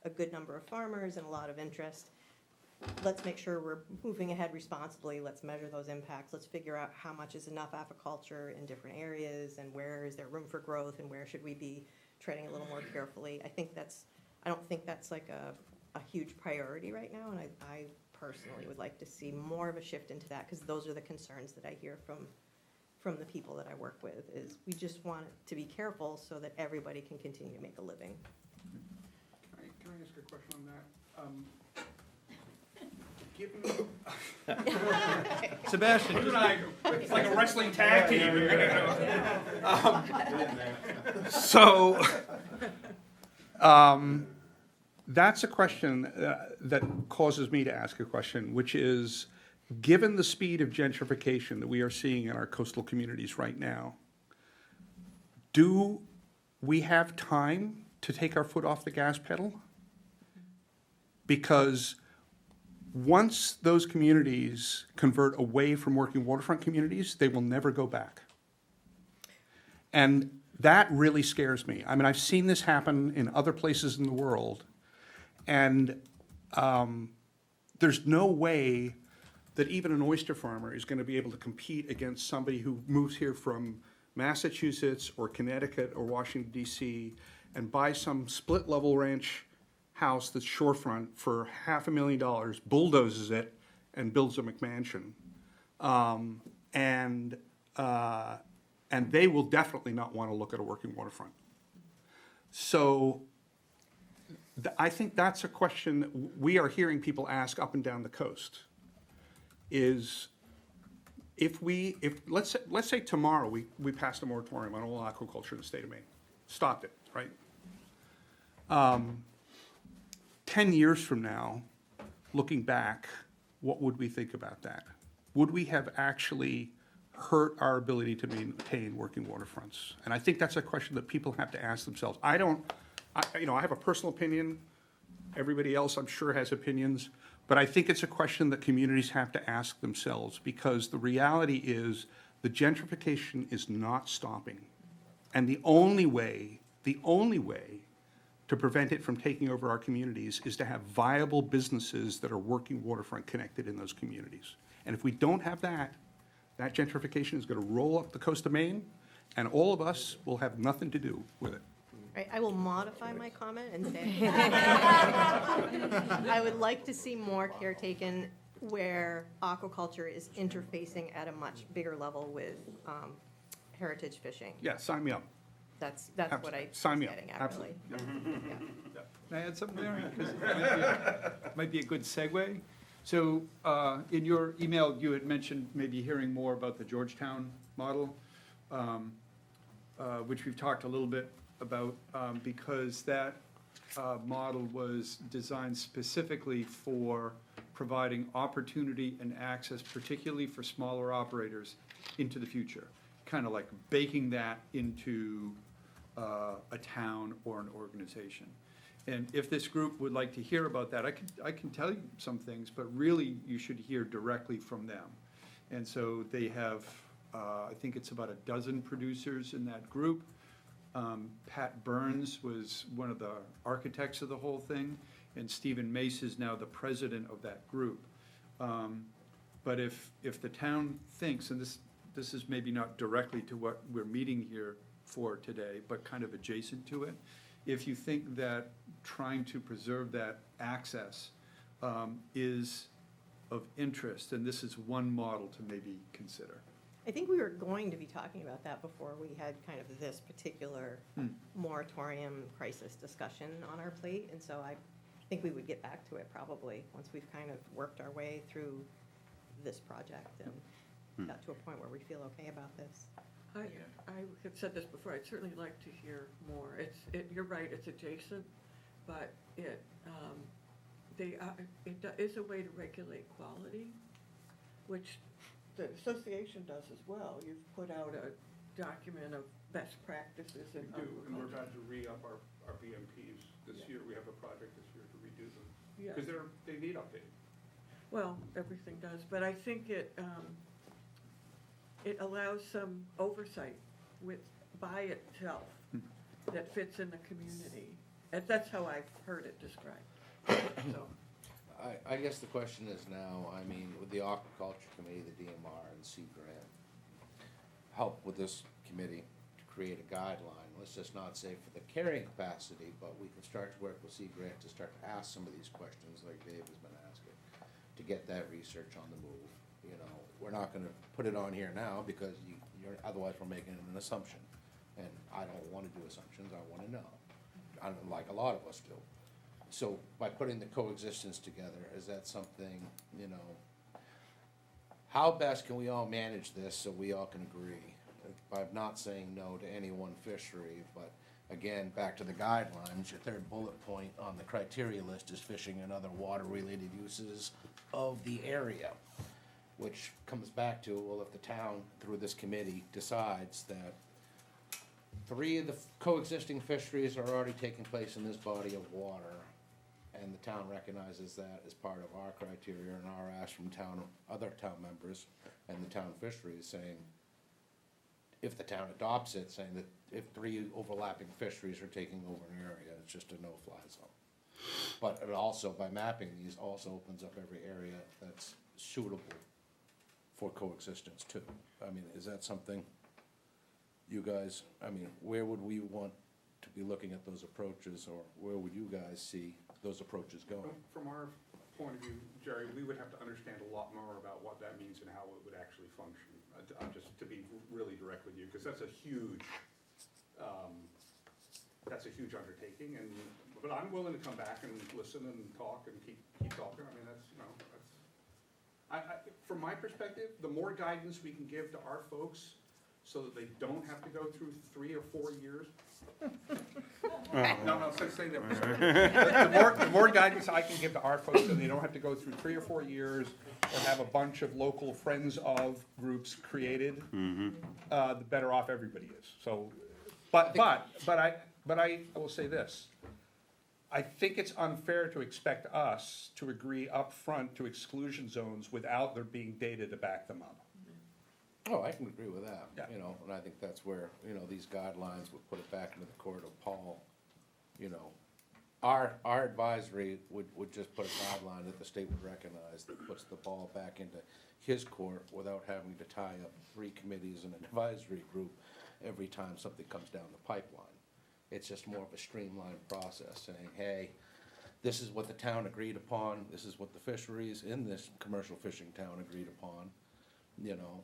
a good number of farmers and a lot of interest, let's make sure we're moving ahead responsibly. Let's measure those impacts. Let's figure out how much is enough aquaculture in different areas and where is there room for growth and where should we be treading a little more carefully. I don't think that's like a huge priority right now, and I personally would like to see more of a shift into that, because those are the concerns that I hear from the people that I work with, is we just want to be careful so that everybody can continue to make a living. Can I ask a question on that? Sebastian, you and I, it's like a wrestling tag team. That's a question that causes me to ask a question, which is, given the speed of gentrification that we are seeing in our coastal communities right now, do we have time to take our foot off the gas pedal? Because once those communities convert away from working waterfront communities, they will never go back. And that really scares me. I mean, I've seen this happen in other places in the world, and there's no way that even an oyster farmer is going to be able to compete against somebody who moves here from Massachusetts or Connecticut or Washington, D.C., and buys some split-level ranch house that's shorefront for $500,000, bulldozes it, and builds a McMansion. And they will definitely not want to look at a working waterfront. So I think that's a question that we are hearing people ask up and down the coast, is let's say tomorrow we passed a moratorium on all aquaculture in the state of Maine, stopped it, right? 10 years from now, looking back, what would we think about that? Would we have actually hurt our ability to maintain working waterfronts? And I think that's a question that people have to ask themselves. I have a personal opinion. Everybody else, I'm sure, has opinions. But I think it's a question that communities have to ask themselves, because the reality is the gentrification is not stopping. And the only way to prevent it from taking over our communities is to have viable businesses that are working waterfront connected in those communities. And if we don't have that, that gentrification is going to roll up the coast of Maine, and all of us will have nothing to do with it. Right, I will modify my comment and say, I would like to see more care taken where aquaculture is interfacing at a much bigger level with heritage fishing. Yeah, sign me up. That's what I was Sign me up. getting at, really. Absolutely. Yeah. Can I add something there? 'Cause it might be a good segue. So in your email, you had mentioned maybe hearing more about the Georgetown model, which we've talked a little bit about, because that model was designed specifically for providing opportunity and access, particularly for smaller operators, into the future. Kind of like baking that into a town or an organization. And if this group would like to hear about that, I can tell you some things, but really you should hear directly from them. And so they have, I think it's about a dozen producers in that group. Pat Burns was one of the architects of the whole thing, and Stephen Mace is now the president of that group. But if the town thinks, and this is maybe not directly to what we're meeting here for today, but kind of adjacent to it, if you think that trying to preserve that access is of interest, and this is one model to maybe consider. I think we were going to be talking about that before we had kind of this particular moratorium crisis discussion on our plate, and so I think we would get back to it probably once we've kind of worked our way through this project and got to a point where we feel okay about this. I have said this before, I'd certainly like to hear more. You're right, it's adjacent, but it is a way to regulate quality, which the association does as well. You've put out a document of best practices in We do, and we're aquaculture. about to re-up our BMPs this year. We have a project this year to redo them, Yeah. because they need updating. Well, everything does, but I think it allows some oversight by itself that fits in the community. And that's how I've heard it described, so. I guess the question is now, I mean, with the aquaculture committee, the DMR and Sea Grant, help with this committee to create a guideline, let's just not say for the carrying capacity, but we can start to work with Sea Grant to start to ask some of these questions like Dave has been asking, to get that research on the move. You know, we're not gonna put it on here now because you're, otherwise we're making an assumption. And I don't wanna do assumptions, I wanna know, like a lot of us do. So by putting the coexistence together, is that something, you know, how best can we all manage this so we all can agree? By not saying no to any one fishery, but again, back to the guidelines, your third bullet point on the criteria list is fishing and other water-related uses of the area. Which comes back to, well, if the town, through this committee, decides that 3 of the coexisting fisheries are already taking place in this body of water, and the town recognizes that as part of our criteria and our ask from other town members and the town fisheries saying, if the town adopts it, saying that if 3 overlapping fisheries are taking over an area, it's just a no-fly zone. But it also, by mapping these, also opens up every area that's suitable for coexistence too. I mean, is that something you guys, I mean, where would we want to be looking at those approaches, or where would you guys see those approaches going? From our point of view, Jerry, we would have to understand a lot more about what that means and how it would actually function. Just to be really direct with you, because that's a huge undertaking, but I'm willing to come back and listen and talk and keep talking. I mean, that's, you know, from my perspective, the more guidance we can give to our folks so that they don't have to go through 3 or 4 years. No, say that. The more guidance I can give to our folks so they don't have to go through 3 or 4 years or have a bunch of local friends of groups created, the better off everybody is. So, but I will say this. I think it's unfair to expect us to agree up front to exclusion zones without there being data to back them up. Oh, I can agree with that, Yeah. you know, and I think that's where, you know, these guidelines would put it back into the court of Paul. You know, our advisory would just put a guideline that the state would recognize that puts the ball back into his court without having to tie up 3 committees and an advisory group every time something comes down the pipeline. It's just more of a streamlined process, saying, hey, this is what the town agreed upon, this is what the fisheries in this commercial fishing town agreed upon, you know.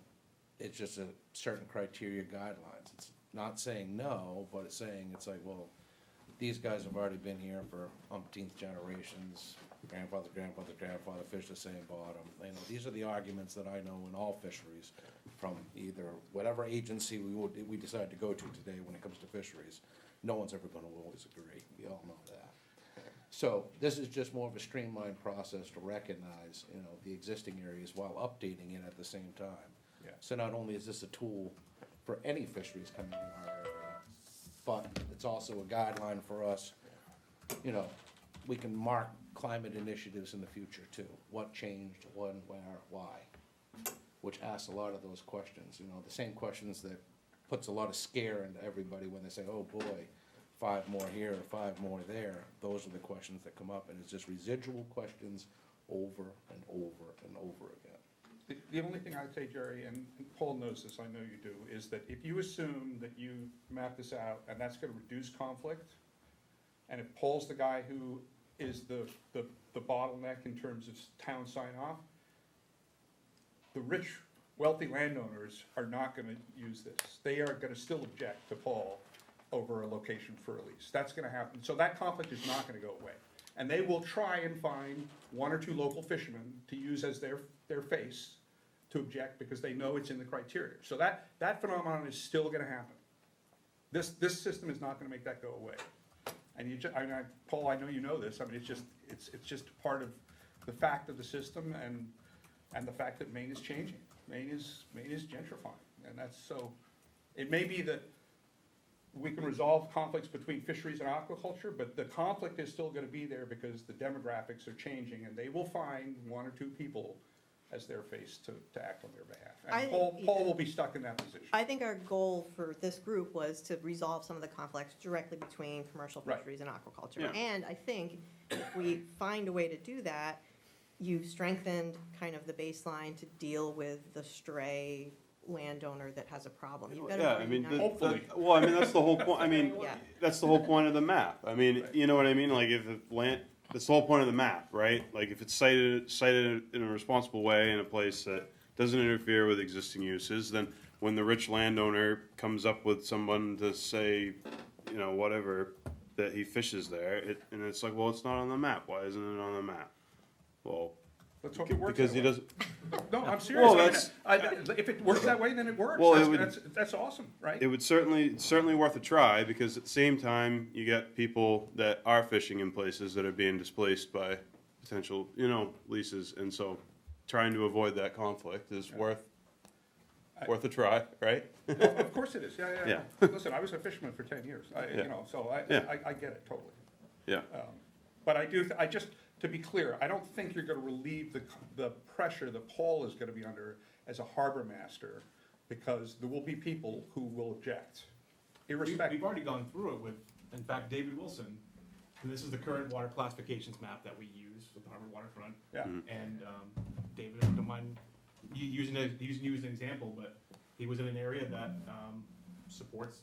It's just a certain criteria guidelines. It's not saying no, but it's saying, it's like, well, these guys have already been here for umpteenth generations, grandfather fished the same bottom. You know, these are the arguments that I know in all fisheries, from either whatever agency we decide to go to today when it comes to fisheries. No one's ever gonna always agree, we all know that. So this is just more of a streamlined process to recognize, you know, the existing areas while updating it at the same time. Yeah. So not only is this a tool for any fisheries coming in our area, but it's also a guideline for us. You know, we can mark climate initiatives in the future too. What changed, when, where, why? Which asks a lot of those questions, you know, the same questions that puts a lot of scare into everybody when they say, oh boy, 5 more here or 5 more there. Those are the questions that come up, and it's just residual questions over and over and over again. The only thing I'd say, Jerry, and Paul knows this, I know you do, is that if you assume that you map this out and that's gonna reduce conflict, and if Paul's the guy who is the bottleneck in terms of town sign off, the rich wealthy landowners are not gonna use this. They are gonna still object to Paul over a location for a lease. That's gonna happen, so that conflict is not gonna go away. And they will try and find one or two local fishermen to use as their face to object, because they know it's in the criteria. So that phenomenon is still gonna happen. This system is not gonna make that go away. And Paul, I know you know this, I mean, it's just part of the fact of the system and the fact that Maine is changing. Maine is gentrifying, and that's so, it may be that we can resolve conflicts between fisheries and aquaculture, but the conflict is still gonna be there because the demographics are changing, and they will find one or two people as their face to act on their behalf. And Paul will be stuck in that position. I think our goal for this group was to resolve some of the conflicts directly between commercial Right. fisheries and aquaculture. Yeah. And I think if we find a way to do that, you've strengthened kind of the baseline to deal with the stray landowner that has a problem. You've got to Yeah, I mean, reunite- Hopefully. well, I mean, that's the whole point, I mean, Yeah. that's the whole point of the map. I mean, you know what I mean, like, if the land, that's the whole point of the map, right? Like, if it's cited in a responsible way in a place that doesn't interfere with existing uses, then when the rich landowner comes up with someone to say, you know, whatever, that he fishes there, and it's like, well, it's not on the map, why isn't it on the map? Well, Let's hope it works because that he way. doesn't, No, I'm serious. Well, I mean, if it works that way, then it works. Well, it would- That's awesome, right? it would certainly worth a try, because at the same time, you get people that are fishing in places that are being displaced by potential, you know, leases, and so trying to avoid that conflict is worth a try, right? Well, of course it is, yeah. Yeah. Listen, I was a fisherman for 10 years, Yeah. you know, so Yeah. I get it totally. Yeah, But I just, to be clear, I don't think you're gonna relieve the pressure that Paul is gonna be under as a harbor master, because there will be people who will object, We've irrespective. already gone through it with, in fact, David Wilson, and this is the current water classifications map that we use with the Harvard waterfront. Yeah, And David, I don't mind using an example, but he was in an area that supports,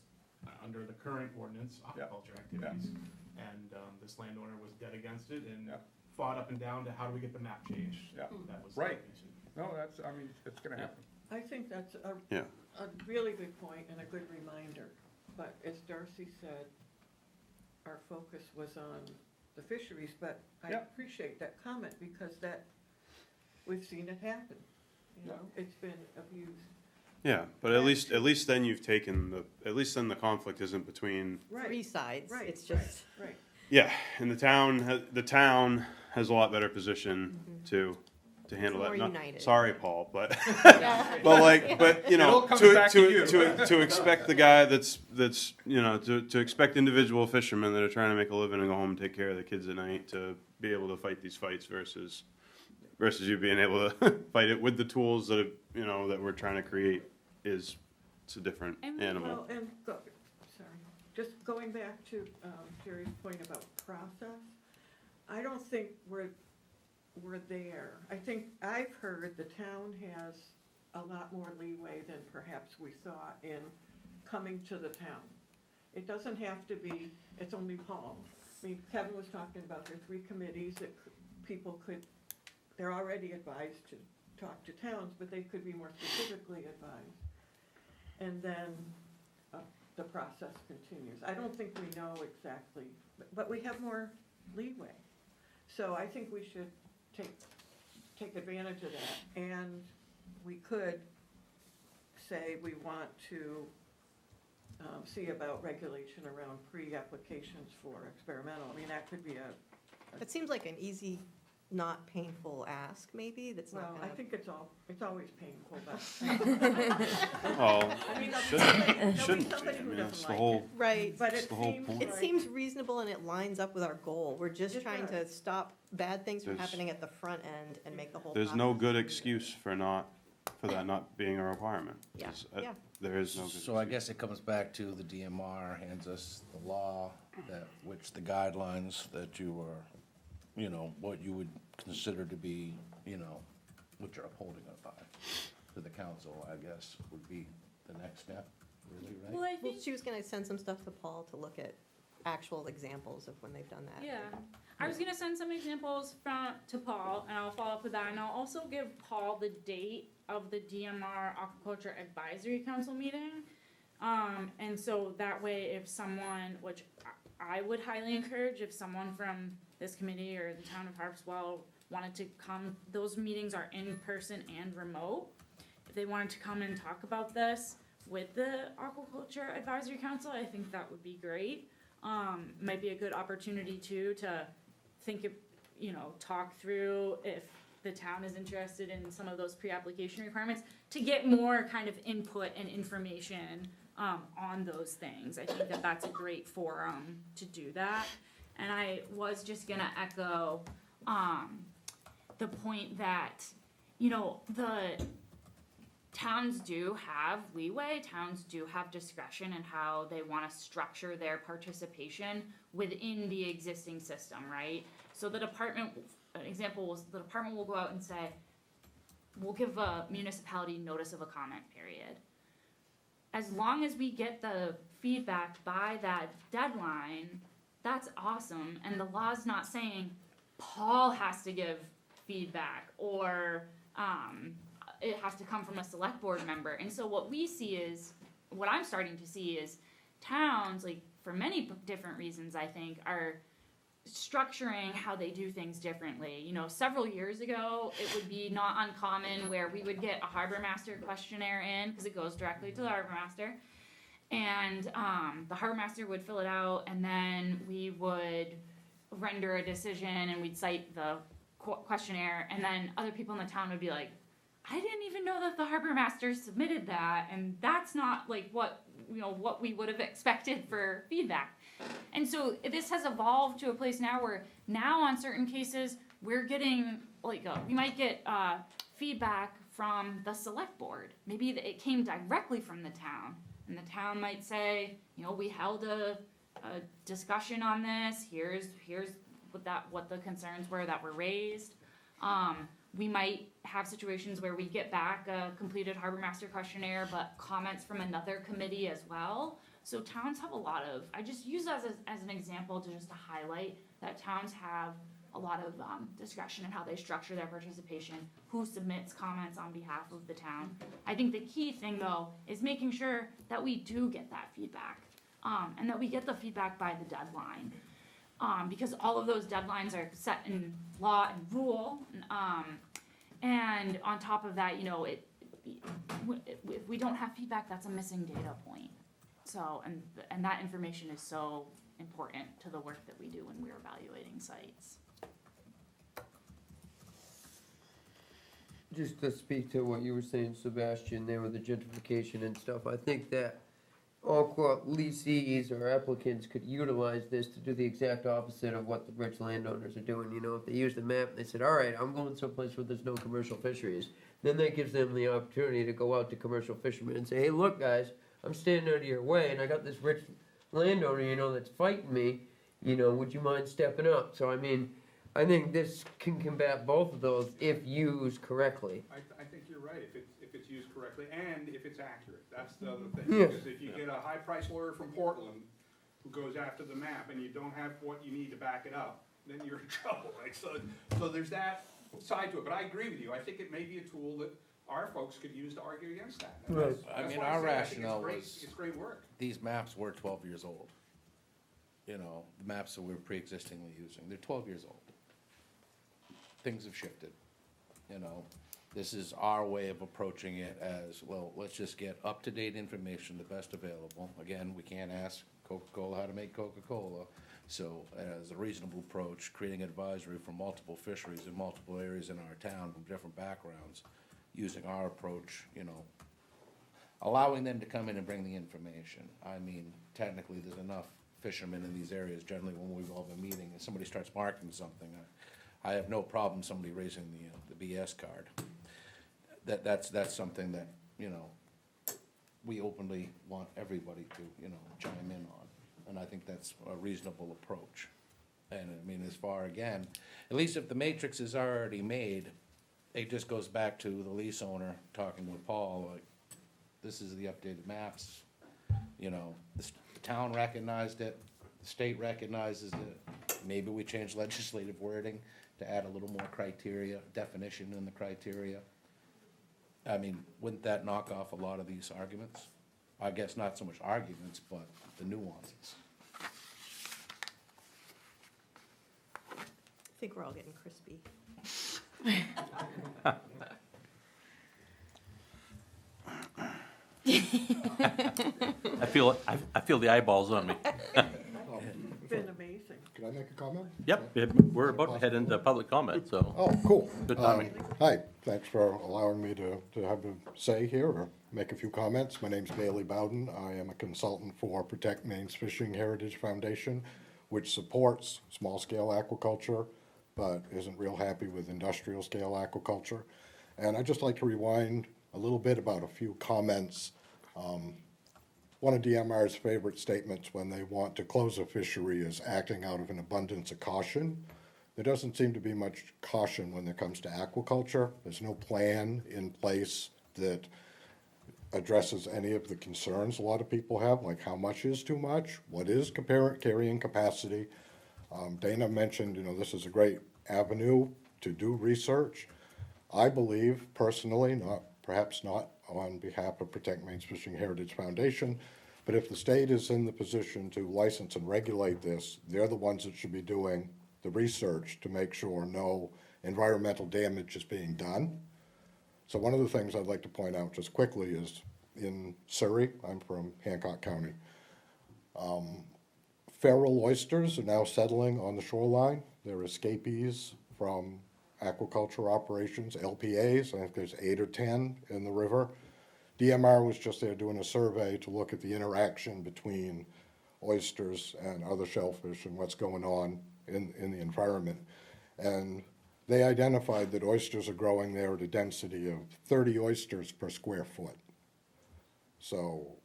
under the current ordinance, Yeah. aquaculture activities. And this landowner was dead against it and Yeah. fought up and down to how do we get the map changed? Yeah. That was Right. the issue. no, it's gonna happen. I think that's yeah. a really good point and a good reminder. But as Darcy said, our focus was on the fisheries, but I Yeah. appreciate that comment because we've seen it happen. You Yeah. know, it's been abused. Yeah, but at least then you've taken at least then the conflict isn't between, Three sides, Right, it's just, Right. yeah, and the town has a lot better position to handle More that. Not- united. Sorry, Paul, but, yeah. but, you know, all comes back to you. to expect the guy that's, you know, to expect individual fishermen that are trying to make a living and go home and take care of the kids at night to be able to fight these fights versus you being able to fight it with the tools that, you know, that we're trying to create it's a different And- animal. Well, just going back to Jerry's point about process, I don't think we're there. I think I've heard the town has a lot more leeway than perhaps we thought in coming to the town. It doesn't have to be, it's only Paul. I mean, Kevin was talking about there are 3 committees that people could, they're already advised to talk to towns, but they could be more specifically advised. And then the process continues. I don't think we know exactly, but we have more leeway. So I think we should take advantage of that. And we could say we want to see about regulation around pre-applications for experimental. I mean, that could be It seems like an easy, not painful ask, maybe, that's not well, I gonna. think it's always painful, but. Oh, I mean, there'll be shouldn't be. somebody I who mean, that's doesn't the like whole, it. Right, But That's it the whole seems point. it like- seems reasonable and it lines up with our goal. We're just It trying to does. stop bad things from There's- happening at the front end and make the whole. there's no process good smoother. excuse for that not being a requirement. Yeah, 'Cause, yeah. There is no good excuse. So I guess it comes back to the DMR hands us the law which the guidelines that you are, you know, what you would consider to be, you know, what you're upholding it by. To the council, I guess, would be the next step, really, Well, right? I Well, think she was gonna send some stuff to Paul to look at actual examples of when they've done that. Yeah, I was gonna send some examples to Paul, and I'll follow up with that, and I'll also give Paul the date of the DMR Aquaculture Advisory Council meeting. And so that way, if someone, which I would highly encourage, if someone from this committee or the town of Harpswell wanted to come, those meetings are in person and remote. If they wanted to come and talk about this with the Aquaculture Advisory Council, I think that would be great. Might be a good opportunity too, to think of, talk through if the town is interested in some of those pre-application requirements, to get more kind of input and information, on those things. I think that that's a great forum to do that. And I was just gonna echo, the point that, the towns do have leeway, towns do have discretion in how they wanna structure their participation within the existing system, right? So the department, an example was, the department will go out and say, we'll give a municipality notice of a comment period. As long as we get the feedback by that deadline, that's awesome, and the law's not saying Paul has to give feedback, or, it has to come from a select board member. And so what I'm starting to see is towns, like, for many different reasons, I think, are structuring how they do things differently. Several years ago, it would be not uncommon where we would get a harbor master questionnaire in, because it goes directly to the harbor master, and the harbor master would fill it out, and then we would render a decision, and we'd cite the questionnaire, and then other people in the town would be like, I didn't even know that the harbor master submitted that, and that's not like what we would have expected for feedback. And so this has evolved to a place now where now on certain cases we're getting we might get feedback from the select board. Maybe it came directly from the town, and the town might say, we held a discussion on this. Here's what the concerns were that were raised. We might have situations where we get back a completed harbor master questionnaire, but comments from another committee as well. So towns have a lot of, I just use that as an example to highlight that towns have a lot of discretion in how they structure their participation, who submits comments on behalf of the town. I think the key thing though is making sure that we do get that feedback, and that we get the feedback by the deadline. Because all of those deadlines are set in law and rule, and on top of that, if we don't have feedback, that's a missing data point. So, and that information is so important to the work that we do when we're evaluating sites. Just to speak to what you were saying, Sebastian, there with the gentrification and stuff, I think that all leasees or applicants could utilize this to do the exact opposite of what the rich landowners are doing. If they use the map and they said, all right, I'm going someplace where there's no commercial fisheries, then that gives them the opportunity to go out to commercial fishermen and say, hey, look, guys, I'm standing out of your way, and I got this rich landowner, that's fighting me, would you mind stepping up? So, I think this can combat both of those if used correctly. I think you're right, if it's used correctly and if it's accurate. That's the other thing. Yeah. Because if you get a high-priced lawyer from Portland who goes after the map and you don't have what you need to back it up, then you're in trouble, right? So there's that side to it. But I agree with you. I think it may be a tool that our folks could use to argue against that. And Right. that's why Our I say I think rationale it's great work. these maps were 12 years old. The maps that we're pre-existingly using, they're 12 years old. Things have shifted, This is our way of approaching it as, well, let's just get up-to-date information, the best available. Again, we can't ask Coca-Cola how to make Coca-Cola. So as a reasonable approach, creating advisory for multiple fisheries in multiple areas in our town from different backgrounds, using our approach, allowing them to come in and bring the information. Technically, there's enough fishermen in these areas generally when we've all been meeting and somebody starts marking something. I have no problem somebody raising the BS card. That's something that, we openly want everybody to, chime in on. And I think that's a reasonable approach. And as far, again, at least if the matrix is already made, it just goes back to the lease owner talking with Paul, like, this is the updated maps. The town recognized it, the state recognizes it, maybe we change legislative wording to add a little more criteria, definition in the criteria. I mean, wouldn't that knock off a lot of these arguments? I guess not so much arguments, but the nuances. I think we're all getting crispy. I feel the eyeballs on me. It's been amazing. Can I make a comment? Yep, we're about to head into public comment, so. Oh, cool. Good timing. Hi, thanks for allowing me to have a say here or make a few comments. My name's Bailey Bowden. I am a consultant for Protect Maine's Fishing Heritage Foundation, which supports small-scale aquaculture, but isn't real happy with industrial-scale aquaculture. And I'd just like to rewind a little bit about a few comments. One of DMR's favorite statements when they want to close a fishery is acting out of an abundance of caution. There doesn't seem to be much caution when it comes to aquaculture. There's no plan in place that addresses any of the concerns a lot of people have, like how much is too much, what is carrying capacity. Dana mentioned, this is a great avenue to do research. I believe personally, perhaps not on behalf of Protect Maine's Fishing Heritage Foundation, but if the state is in the position to license and regulate this, they're the ones that should be doing the research to make sure no environmental damage is being done. So one of the things I'd like to point out just quickly is in Surrey, I'm from Hancock County, feral oysters are now settling on the shoreline. They're escapees from aquaculture operations, LPAs. I think there's 8 or 10 in the river. DMR was just there doing a survey to look at the interaction between oysters and other shellfish and what's going on in the environment. And they identified that oysters are growing there at a density of 30 oysters per square foot. So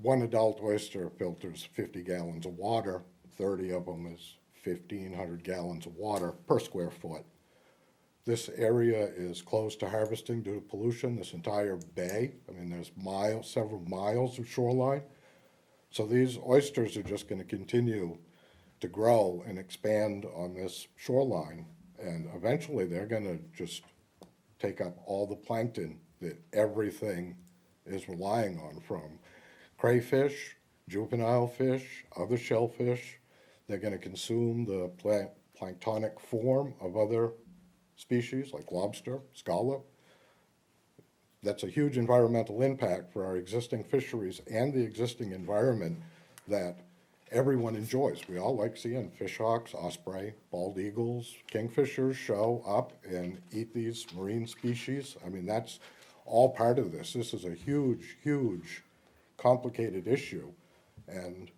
one adult oyster filters 50 gallons of water, 30 of them is 1,500 gallons of water per square foot. This area is closed to harvesting due to pollution, this entire bay. I mean, there's several miles of shoreline. So these oysters are just going to continue to grow and expand on this shoreline. And eventually they're going to just take up all the plankton that everything is relying on, from crayfish, juvenile fish, other shellfish. They're going to consume the planktonic form of other species like lobster, scallop. That's a huge environmental impact for our existing fisheries and the existing environment that everyone enjoys. We all like seeing fishhawks, osprey, bald eagles, kingfishers show up and eat these marine species. I mean, that's all part of this. This is a huge, huge, complicated issue. And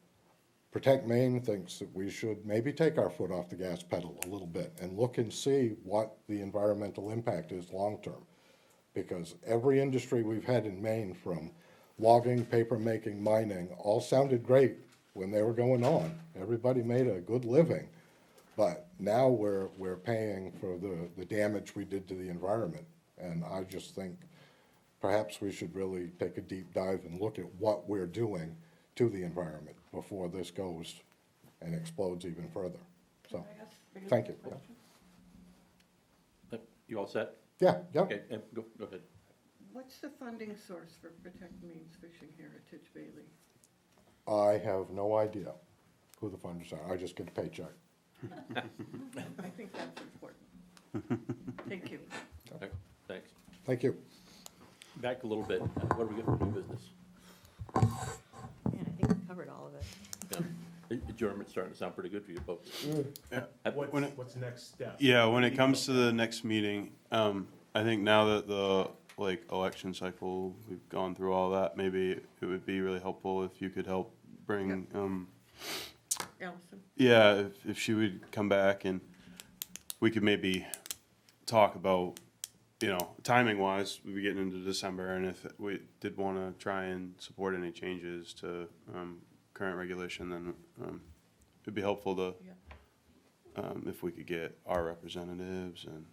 Protect Maine thinks that we should maybe take our foot off the gas pedal a little bit and look and see what the environmental impact is long-term. Because every industry we've had in Maine, from logging, paper making, mining, all sounded great when they were going on. Everybody made a good living. But now we're paying for the damage we did to the environment. And I just think perhaps we should really take a deep dive and look at what we're doing to the environment before this goes and explodes even further. So, thank you. You all set? Yeah, yeah. Okay, go ahead. What's the funding source for Protect Maine's Fishing Heritage, Bailey? I have no idea who the funders are. I just get a paycheck. I think that's important. Thank you. Okay, thanks. Thank you. Back a little bit. What do we got for new business? Yeah, I think we covered all of it. Yeah. Adjournment's starting to sound pretty good for you folks. What's the next step? Yeah, when it comes to the next meeting, I think now that the election cycle, we've gone through all that, maybe it would be really helpful if you could help bring, Allison? yeah, if she would come back and we could maybe talk about, timing wise, we'd be getting into December, and if we did want to try and support any changes to current regulation, then it'd be helpful to, if we could get our representatives and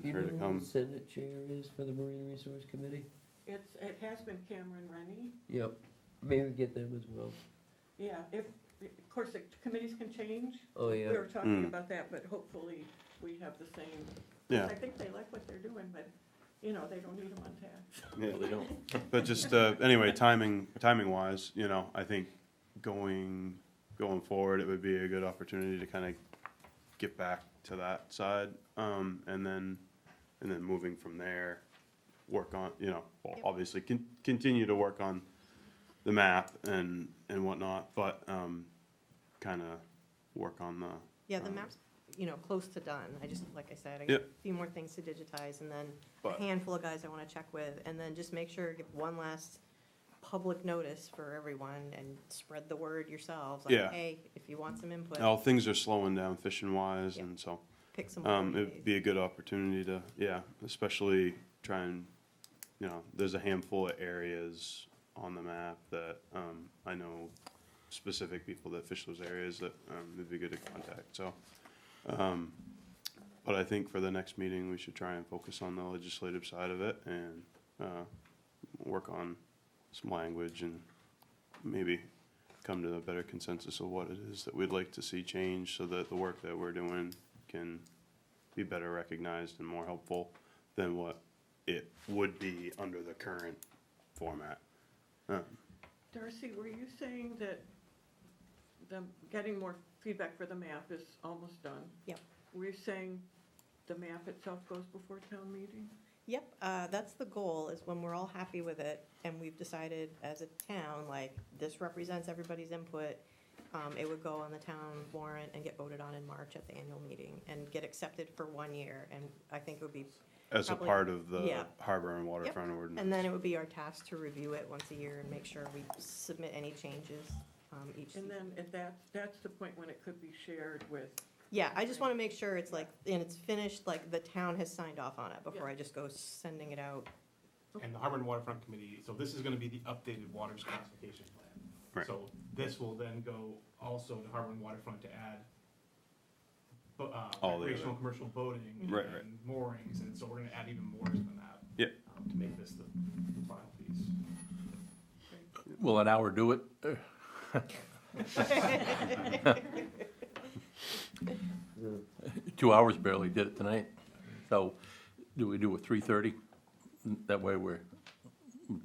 Do you her know to who come. the Senate chair is for the Marine Resource Committee? It has been Cameron Rennie. Yep, maybe get them as well. Yeah, of course, the committees can change. Oh, yeah. We were talking Mm. about that, but hopefully we have the same. Yeah. I think they like what they're doing, but, you know, they don't need them on tax. Yeah. They don't. But just, anyway, timing wise, you know, I think going forward, it would be a good opportunity to kind of get back to that side. And then moving from there, work on, you know, well, Yep. obviously continue to work on the map and whatnot, but, kind of work on the. Yeah, the map's, you know, close to done. I just, like I said, I got Yep. a few more things to digitize, and then a But- handful of guys I want to check with, and then just make sure, give one last public notice for everyone, and spread the word yourselves. Like, Yeah. hey, if you want some input, Well, things are slowing down fishing wise, Yep. and so, pick some. it'd be a good opportunity to, yeah, especially try and, you know, there's a handful of areas on the map that, I know specific people that fish those areas that, it'd be good to contact, so. But I think for the next meeting, we should try and focus on the legislative side of it and, work on some language and maybe come to a better consensus of what it is that we'd like to see change so that the work that we're doing can be better recognized and more helpful than what it would be under the current format. Darcy, were you saying that getting more feedback for the map is almost done? Yep. Were you saying the map itself goes before town meeting? Yep, that's the goal, is when we're all happy with it, and we've decided as a town, like, this represents everybody's input, it would go on the town warrant and get voted on in March at the annual meeting, and get accepted for 1 year, and I think it would be, As a Probably- part of the yeah. harbor and waterfront ordinance. and then it would be our task to review it once a year and make sure we submit any changes, each And season. then if that's the point when it could be shared with, Yeah, I just wanna make sure it's like, and it's finished, like, the town has signed off on it, before Yeah. I just go sending it out. And the Harbor and Waterfront Committee, so this is gonna be the updated waters classification plan. Right. So this will then go also to Harbor and Waterfront to add All the recreational other- commercial boating Right, right. and moorings, and so we're gonna add even more to the map. Yeah. To make this the final piece. Will an hour do it? 2 hours barely did it tonight. So do we do a 3:30? That way we're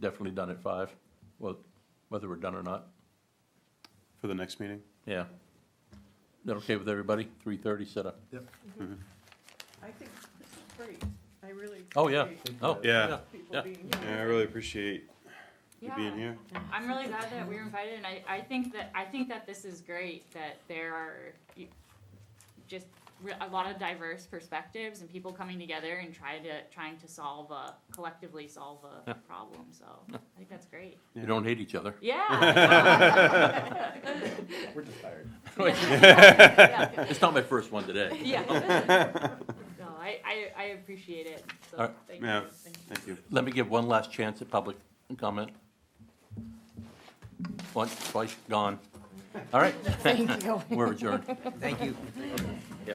definitely done at 5, well, whether we're done or not. For the next meeting? Yeah. Is that okay with everybody? 3:30 set up? Yep. I think this is great. I really. Oh, yeah. appreciate Oh, Yeah. People Yeah. being Yeah, I here. really appreciate you Yeah. being here. I'm really glad that we were invited, and I think that this is great, that there are just a lot of diverse perspectives and people coming together and trying to collectively solve a problem, so I think that's great. You don't hate each other. Yeah. We're just tired. Yeah. It's not my first one today. Yeah. No, I appreciate it, so All right. thank you. Yeah. Thank you. Thank you. Let me give one last chance at public comment. Once, twice, gone. All right. Thank you. We're adjourned. Thank you.